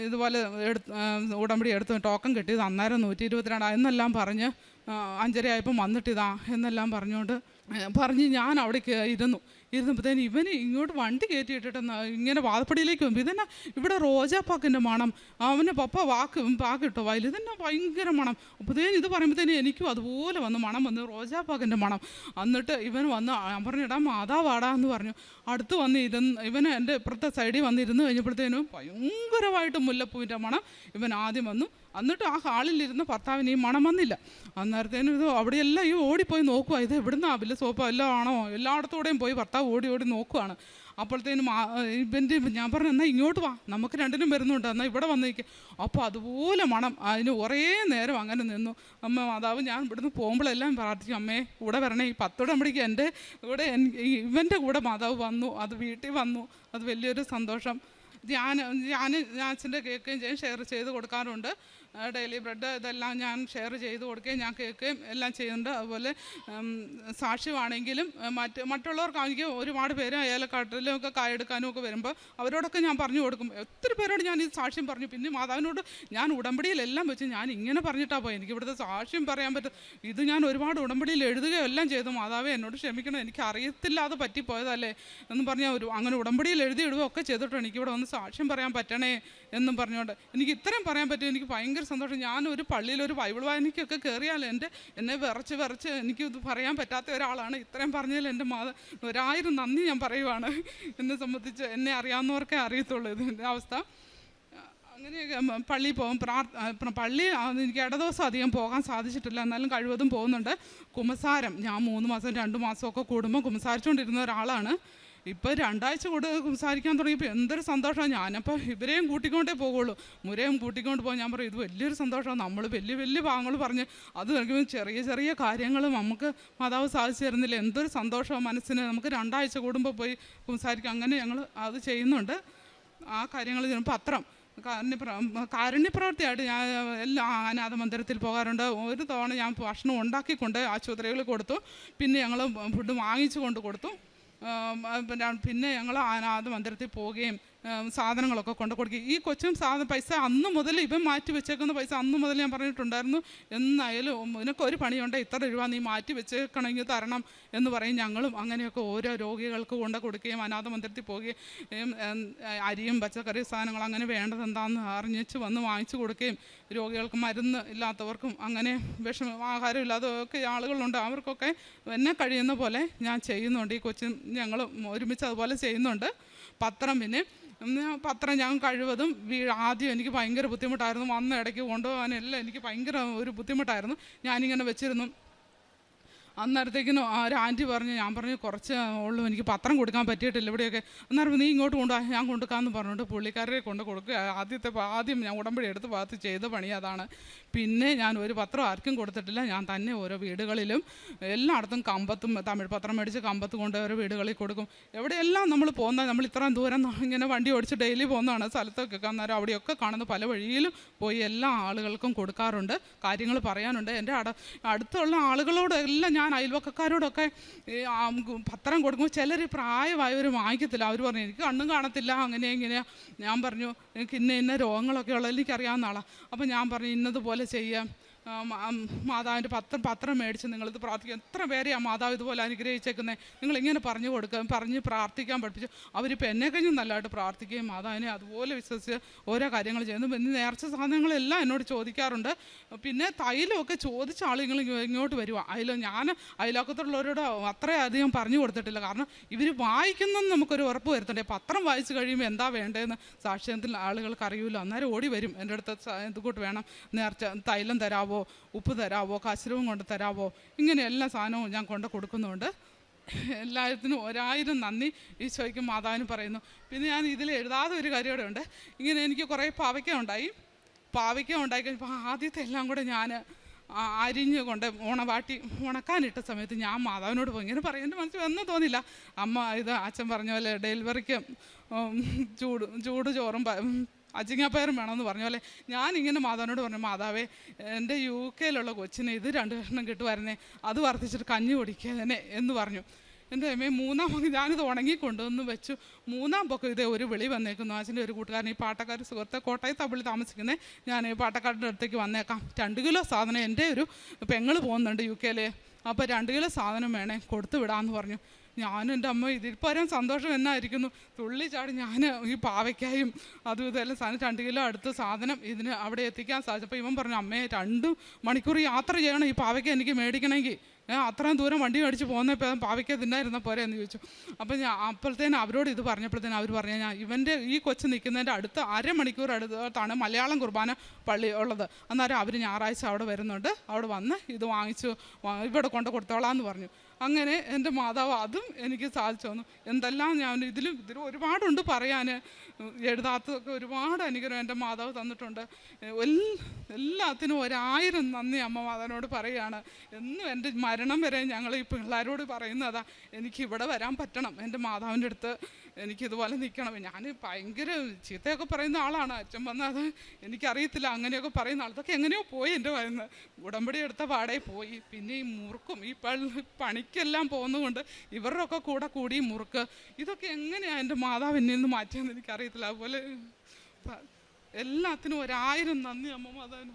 ഇതുപോലെ ഉടമ്പടി എടുത്ത് ടോക്കൺ കിട്ടിയത് അന്നേരം 122 എന്നെല്ലാം പറഞ്ഞ് 5:30 ആയപ്പോൾ വന്നിട്ടിതാ എന്നെല്ലാം പറഞ്ഞ് ഞാൻ അവിടേക്ക് ഇരുന്നപ്പോഴത്തേന് ഇവന് ഇങ്ങോട്ട് വണ്ടി കയറ്റിയിട്ടിട്ട് ഇങ്ങനെ വാദപ്പടിയിലേക്ക് വന്നു. ഇതന്നെ ഇവിടെ റോജാപ്പാക്കിൻ്റെ മണം, അവന് പപ്പ പാക്കിട്ടോ വായിൽ, ഇതന്നെ ഭയങ്കര മണം. അപ്പോഴത്തേനും ഇത് പറയുമ്പോഴത്തേനും എനിക്കും അതുപോലെ മണം വന്ന് റോജാപ്പാക്കിൻ്റെ മണം. എന്നിട്ട് ഇവൻ വന്ന് ഞാൻ പറഞ്ഞു ഇടാ മാതാവാടാ എന്ന് പറഞ്ഞു. അടുത്ത് ഇവന് എൻ്റെ ഇപ്പുറത്തെ സൈഡിൽ വന്നിരുന്ന് കഴിഞ്ഞപ്പോഴത്തേനും ഭയങ്കരമായിട്ട് മുല്ലപ്പൂവിൻ്റെ മണം ഇവൻ ആദ്യം വന്നു. എന്നിട്ട് ആ ഹാളിലിരുന്ന് ഭർത്താവിന് ഈ മണം വന്നില്ല. അന്നേരത്തേനും ഇത് അവിടെയെല്ലാം ഈ ഓടിപ്പോയി നോക്കുക, ഇത് എവിടുന്ന് വല്ല സോപ്പ എല്ലാം ആണോ, എല്ലായിടത്തൂടെയും പോയി ഭർത്താവ് ഓടി നോക്കുവാണ്. അപ്പോഴത്തേനും ഞാൻ പറഞ്ഞു എന്നാൽ ഇങ്ങോട്ട് വാ, നമുക്ക് രണ്ടിനും വരുന്നുണ്ട്, എന്നാൽ ഇവിടെ വന്നിരിക്കുക. അപ്പോൾ അതുപോലെ മണം. അതിന് കുറേ നേരം അങ്ങനെ നിന്നു. അമ്മ മാതാവ് ഞാൻ ഇവിടുന്ന് പോകുമ്പോഴെല്ലാം പ്രാർത്ഥിക്കും, അമ്മേ കൂടെ വരണേ. ഈ 10 ഉടമ്പടിക്ക് എൻ്റെ കൂടെ ഇവൻ്റെ കൂടെ മാതാവ് വന്നു, അത് വീട്ടിൽ വന്നു, അത് വലിയൊരു സന്തോഷം. ഞാൻ അച്ഛൻ്റെ കേൾക്കുകയും ചെയ്യും, ഷെയർ ചെയ്ത് കൊടുക്കാറുണ്ട്. ഡെയിലി ബ്രെഡ് ഇതെല്ലാം ഞാൻ ഷെയർ ചെയ്ത് കൊടുക്കുകയും ഞാൻ കേൾക്കുകയും എല്ലാം ചെയ്യുന്നുണ്ട്. അതുപോലെ സാക്ഷ്യമാണെങ്കിലും മറ്റുള്ളവർക്ക് എനിക്ക് ഒരുപാട് പേര് ഏലക്കാട്ടിലും ഒക്കെ കായെടുക്കാനും ഒക്കെ വരുമ്പോൾ അവരോടൊക്കെ ഞാൻ പറഞ്ഞു കൊടുക്കും. ഒത്തിരി പേരോട് ഞാൻ ഈ സാക്ഷ്യം പറഞ്ഞു. പിന്നെ മാതാവിനോട് ഞാൻ ഉടമ്പടിയിലെല്ലാം വെച്ച് ഞാൻ ഇങ്ങനെ പറഞ്ഞിട്ടാണ് പോയി, എനിക്ക് ഇവിടുത്തെ സാക്ഷ്യം പറയാൻ പറ്റും. ഇത് ഞാൻ ഒരുപാട് ഉടമ്പടിയിൽ എഴുതുകയോ എല്ലാം ചെയ്തു. മാതാവേ എന്നോട് ക്ഷമിക്കണം, എനിക്ക് അറിയത്തില്ലാതെ പറ്റിപ്പോയതല്ലേ എന്ന് പറഞ്ഞാൽ അങ്ങനെ ഉടമ്പടിയിൽ എഴുതിയിടുകയോ ഒക്കെ ചെയ്തിട്ട് എനിക്കിവിടെ ഒന്ന് സാക്ഷ്യം പറയാൻ പറ്റണേ എന്നും പറഞ്ഞുകൊണ്ട് എനിക്ക് ഇത്രയും പറയാൻ പറ്റും. എനിക്ക് ഭയങ്കര സന്തോഷം. ഞാനൊരു പള്ളിയിൽ ഒരു ബൈബിൾ വായനയ്ക്കൊക്കെ കയറിയാൽ എന്നെ വിറച്ച് എനിക്ക് ഇത് പറയാൻ പറ്റാത്ത ഒരാളാണ്. ഇത്രയും പറഞ്ഞതിൽ എൻ്റെ 1000 നന്ദി ഞാൻ പറയുവാണ്. എന്നെ സംബന്ധിച്ച് എന്നെ അറിയാവുന്നവർക്കേ അറിയത്തുള്ളൂ ഇതിൻ്റെ അവസ്ഥ. അങ്ങനെയൊക്കെ പള്ളിയിൽ പോകും. പള്ളി എനിക്ക് ഇടദിവസം അധികം പോകാൻ സാധിച്ചിട്ടില്ല, എന്നാലും കഴിവതും പോകുന്നുണ്ട്. കുമ്പസാരം ഞാൻ 3 മാസം 2 മാസമൊക്കെ കൂടുമ്പോൾ കുമ്പസാരിച്ചുകൊണ്ടിരുന്ന ഒരാളാണ്. ഇപ്പോൾ 2 ആഴ്ച കൂടെ സംസാരിക്കാൻ തുടങ്ങിയപ്പോൾ എന്തൊരു സന്തോഷമാണ്. ഞാനപ്പോൾ ഇവരെയും കൂട്ടിക്കൊണ്ടേ പോകുള്ളൂ, മുരയും കൂട്ടിക്കൊണ്ട് പോകും. ഞാൻ പറയും ഇത് വലിയൊരു സന്തോഷമാണ്. നമ്മൾ വലിയ ഭാഗങ്ങൾ പറഞ്ഞ് അത് കഴിക്കുമ്പോൾ ചെറിയ കാര്യങ്ങൾ നമുക്ക് മാതാവ് സാധിച്ചു തരുന്നില്ല. എന്തൊരു സന്തോഷമാണ് മനസ്സിന്. നമുക്ക് 2 ആഴ്ച കൂടുമ്പോൾ പോയി സംസാരിക്കാം. അങ്ങനെ ഞങ്ങൾ അത് ചെയ്യുന്നുണ്ട്. ആ കാര്യങ്ങൾ പത്രം കാരുണ്യപ്രവർത്തിയായിട്ട് ഞാൻ എല്ലാ അനാഥ മന്ദിരത്തിൽ പോകാറുണ്ട്. ഒരു തവണ ഞാൻ ഭക്ഷണം ഉണ്ടാക്കിക്കൊണ്ട് ആശുപത്രികളിൽ കൊടുത്തു. പിന്നെ ഞങ്ങൾ ഫുഡ് വാങ്ങിച്ചു കൊണ്ട് കൊടുത്തു. പിന്നെ ഞങ്ങൾ അനാഥ മന്ദിരത്തിൽ പോവുകയും സാധനങ്ങളൊക്കെ കൊണ്ട് കൊടുക്കുകയും ഈ കൊച്ചും പൈസ അന്ന് മുതൽ ഇവൻ മാറ്റി വെച്ചേക്കുന്ന പൈസ അന്ന് മുതൽ ഞാൻ പറഞ്ഞിട്ടുണ്ടായിരുന്നു, എന്നായാലും നിനക്കൊരു പണിയുണ്ട്, ഇത്ര രൂപ നീ മാറ്റി വെച്ചേക്കണമെങ്കിൽ തരണം എന്ന് പറയും. ഞങ്ങളും അങ്ങനെയൊക്കെ ഓരോ രോഗികൾക്ക് കൊണ്ട് കൊടുക്കുകയും അനാഥ മന്ദിരത്തിൽ പോവുകയും അരിയും പച്ചക്കറി സാധനങ്ങൾ അങ്ങനെ വേണ്ടത് എന്താണെന്ന് അറിഞ്ഞിച്ച് വന്ന് വാങ്ങിച്ചു കൊടുക്കുകയും രോഗികൾക്ക് മരുന്ന് ഇല്ലാത്തവർക്കും അങ്ങനെ ആഹാരം ഇല്ലാത്തതൊക്കെ ആളുകളുണ്ട്, അവർക്കൊക്കെ എന്നെ കഴിയുന്ന പോലെ ഞാൻ ചെയ്യുന്നുണ്ട്. ഈ കൊച്ചും ഞങ്ങൾ ഒരുമിച്ച് അതുപോലെ ചെയ്യുന്നുണ്ട്. പത്രം ഞാൻ കഴിവതും ആദ്യം എനിക്ക് ഭയങ്കര ബുദ്ധിമുട്ടായിരുന്നു. വന്ന ഇടയ്ക്ക് കൊണ്ടുപോകാനെല്ലാം എനിക്ക് ഭയങ്കര ഒരു ബുദ്ധിമുട്ടായിരുന്നു. ഞാനിങ്ങനെ വെച്ചിരുന്നു. അന്നേരത്തേക്കിനും ഒരു ആൻറ്റി പറഞ്ഞു, ഞാൻ പറഞ്ഞു കുറച്ച് ഉള്ളൂ, എനിക്ക് പത്രം കൊടുക്കാൻ പറ്റിയിട്ടില്ല ഇവിടെയൊക്കെ. അന്നേരം നീ ഇങ്ങോട്ട് കൊണ്ടുപോകാൻ ഞാൻ കൊടുക്കാമെന്ന് പറഞ്ഞിട്ട് പുള്ളിക്കാരെ കൊണ്ട് കൊടുക്കുക. ആദ്യം ഞാൻ ഉടമ്പടി എടുത്ത് ഭാഗത്ത് ചെയ്ത പണി അതാണ്. പിന്നെ ഞാൻ ഒരു പത്രം ആർക്കും കൊടുത്തിട്ടില്ല. ഞാൻ തന്നെ ഓരോ വീടുകളിലും എല്ലായിടത്തും കമ്പത്തും തമിഴ് പത്രം മേടിച്ച് കമ്പത്ത് കൊണ്ട് ഓരോ വീടുകളിൽ കൊടുക്കും. എവിടെയെല്ലാം നമ്മൾ പോകുന്നത്, നമ്മൾ ഇത്രയും ദൂരം ഇങ്ങനെ വണ്ടി ഓടിച്ച് ഡെയിലി പോകുന്നതാണ് സ്ഥലത്തൊക്കെ. അന്നേരം അവിടെയൊക്കെ കാണുന്ന പല വഴിയിലും പോയി എല്ലാ ആളുകൾക്കും കൊടുക്കാറുണ്ട്. കാര്യങ്ങൾ പറയാനുണ്ട്. എൻ്റെ അടുത്തുള്ള ആളുകളോടെല്ലാം ഞാൻ അയൽവക്കക്കാരോടൊക്കെ പത്രം കൊടുക്കുമ്പോൾ ചിലർ പ്രായമായവർ വാങ്ങിക്കത്തില്ല. അവർ പറഞ്ഞു എനിക്ക് കണ്ണും കാണത്തില്ല, അങ്ങനെയാ. ഞാൻ പറഞ്ഞു എനിക്ക് ഇന്ന രോഗങ്ങളൊക്കെ ഉള്ളത് എനിക്കറിയാവുന്ന ആളാണ്. അപ്പം ഞാൻ പറഞ്ഞു ഇന്നതുപോലെ ചെയ്യാം, മാതാവിൻ്റെ പത്രം മേടിച്ച് നിങ്ങളിത് പ്രാർത്ഥിക്കുക. എത്ര പേരെയാണ് മാതാവ് ഇതുപോലെ അനുഗ്രഹിച്ചേക്കുന്നത്. നിങ്ങളിങ്ങനെ പറഞ്ഞ് പ്രാർത്ഥിക്കാൻ പഠിപ്പിച്ചു. അവരിപ്പോൾ എന്നെ കഴിഞ്ഞും നല്ലതായിട്ട് പ്രാർത്ഥിക്കുകയും മാതാവിനെ അതുപോലെ വിശ്വസിച്ച് ഓരോ കാര്യങ്ങൾ ചെയ്യുന്നു. പിന്നെ നേർച്ച സാധനങ്ങളെല്ലാം എന്നോട് ചോദിക്കാറുണ്ട്. പിന്നെ തൈലമൊക്കെ ചോദിച്ച ആളുകൾ ഇങ്ങോട്ട് വരുക. ഞാൻ അയൽവക്കത്തുള്ളവരോട് അത്രയധികം പറഞ്ഞു കൊടുത്തിട്ടില്ല. കാരണം ഇവർ വായിക്കുന്നെന്ന് നമുക്കൊരു ഉറപ്പ് വരുത്തണ്ടേ. പത്രം വായിച്ച് കഴിയുമ്പോൾ എന്താ വേണ്ടതെന്ന് സാക്ഷ്യത്തിൽ ആളുകൾക്ക് അറിയില്ല. അന്നേരം ഓടി വരും എൻ്റെ അടുത്ത്, എന്തുകൂട്ട് വേണം, നേർച്ച തൈലം തരാവോ, ഉപ്പ് തരാവോ, കശുരവും കൊണ്ട് തരാവോ, ഇങ്ങനെ എല്ലാ സാധനവും ഞാൻ കൊണ്ട് കൊടുക്കുന്നുണ്ട്. എല്ലാത്തിനും 1000 നന്ദി ഈശോയ്ക്കും മാതാവിനും പറയുന്നു. പിന്നെ ഞാൻ ഇതിൽ എഴുതാതെ ഒരു കാര്യം കൂടെ ഉണ്ട്. ഇങ്ങനെ എനിക്ക് കുറേ പാവയ്ക്ക ഉണ്ടായി കഴിഞ്ഞപ്പോൾ ആദ്യത്തെ എല്ലാം കൂടെ ഞാൻ അരിഞ്ഞ് കൊണ്ട് ഉണക്കാനിട്ട സമയത്ത് ഞാൻ മാതാവിനോട് പോയി ഇങ്ങനെ പറയും. എൻ്റെ മനസ്സിൽ ഒന്നും തോന്നില്ല. ഇത് അച്ഛൻ പറഞ്ഞ പോലെ ഡെലിവറിക്ക് ചൂട് ചോറും അച്ചിങ്ങാപ്പയറും വേണമെന്ന് പറഞ്ഞ പോലെ ഞാനിങ്ങനെ മാതാവിനോട് പറഞ്ഞു, മാതാവേ എൻ്റെ UK കൊച്ചിനെ ഇത് 2 കഷ്ണം കിട്ടുമായിരുന്നേ, അത് വർദ്ധിച്ചിട്ട് കഞ്ഞി കുടിക്കാനെ എന്ന് പറഞ്ഞു. എൻ്റെ അമ്മയെ 3-ാം പൊക്കം ഞാനിത് ഉണങ്ങി കൊണ്ടുവന്ന് വെച്ചു. 3-ാം പൊക്കം ഇതേ ഒരു വിളി വന്നേക്കുന്നു. അച്ഛൻ്റെ ഒരു കൂട്ടുകാരൻ, ഈ പാട്ടക്കാർ സുഹൃത്തെ കോട്ടയത്ത് വിളി താമസിക്കുന്നത്, ഞാൻ ഈ പാട്ടക്കാരുടെ അടുത്തേക്ക് വന്നേക്കാം, 2 കിലോ സാധനം എൻ്റെ ഒരു പെങ്ങൾ പോകുന്നുണ്ട് UK. അപ്പോൾ 2 കിലോ സാധനം വേണേ കൊടുത്തു വിടാമെന്ന് പറഞ്ഞു. ഞാനും എൻ്റെ അമ്മ ഇതിൽ പരം സന്തോഷം എന്നായിരിക്കുന്നു. തുള്ളി ചാടി ഞാൻ ഈ പാവയ്ക്കായും അതും ഇതെല്ലാം സാധനം 2 കിലോ അടുത്ത സാധനം ഇതിന് അവിടെ എത്തിക്കാൻ സാധിച്ചപ്പോൾ ഇവൻ പറഞ്ഞു, അമ്മേ 2 മണിക്കൂർ യാത്ര ചെയ്യണം ഈ പാവയ്ക്ക എനിക്ക് മേടിക്കണമെങ്കിൽ, അത്രയും ദൂരം വണ്ടി മേടിച്ച് പോകുന്നപ്പോൾ പാവയ്ക്ക തിന്നായിരുന്ന പോരെ എന്ന് ചോദിച്ചു. അപ്പം ഞാൻ അപ്പോഴത്തേനും അവരോട് ഇത് പറഞ്ഞപ്പോഴത്തേനും അവർ പറഞ്ഞു, ഞാൻ ഇവൻ്റെ ഈ കൊച്ച് നിൽക്കുന്നതിൻ്റെ അടുത്ത് 1/2 മണിക്കൂർ അടുത്താണ് മലയാളം കുർബാന പള്ളി ഉള്ളത്. അന്നേരം അവർ ഞായറാഴ്ച അവിടെ വരുന്നുണ്ട്, അവിടെ വന്ന് ഇത് വാങ്ങിച്ചു ഇവിടെ കൊണ്ട് കൊടുത്തോളാമെന്ന് പറഞ്ഞു. അങ്ങനെ എൻ്റെ മാതാവ് അതും എനിക്ക് സാധിച്ചു തന്നു. എന്തെല്ലാം ഞാൻ ഇതിലും ഒരുപാടുണ്ട് പറയാൻ. എഴുതാത്തതൊക്കെ ഒരുപാട് അനുഗ്രഹം എൻ്റെ മാതാവ് തന്നിട്ടുണ്ട്. എല്ലാത്തിനും 1000 നന്ദി അമ്മ മാതാവിനോട് പറയുകയാണ്. എന്നും എൻ്റെ മരണം വരെ ഞങ്ങൾ ഈ പിള്ളേരോട് പറയുന്നതാ, എനിക്ക് ഇവിടെ വരാൻ പറ്റണം, എൻ്റെ മാതാവിൻ്റെ അടുത്ത് എനിക്കിതുപോലെ നിൽക്കണം. ഞാൻ ഭയങ്കര ചീത്തയൊക്കെ പറയുന്ന ആളാണ്. അച്ഛൻ വന്നത് എനിക്കറിയത്തില്ല, അങ്ങനെയൊക്കെ പറയുന്ന ആൾ. ഇതൊക്കെ എങ്ങനെയോ പോയി എൻ്റെ വരുന്നത്. ഉടമ്പടി എടുത്ത പാടെ പോയി. പിന്നെ ഈ മുറുക്കും ഈ പണിക്കെല്ലാം പോകുന്നതുകൊണ്ട് ഇവരുടെ ഒക്കെ കൂടി മുറുക്ക്, ഇതൊക്കെ എങ്ങനെയാണ് എൻ്റെ മാതാവ് എന്നിൽ നിന്ന് മാറ്റിയെന്ന് എനിക്കറിയത്തില്ല. അതുപോലെ എല്ലാത്തിനും 1000 നന്ദി അമ്മ മാതാവിന്.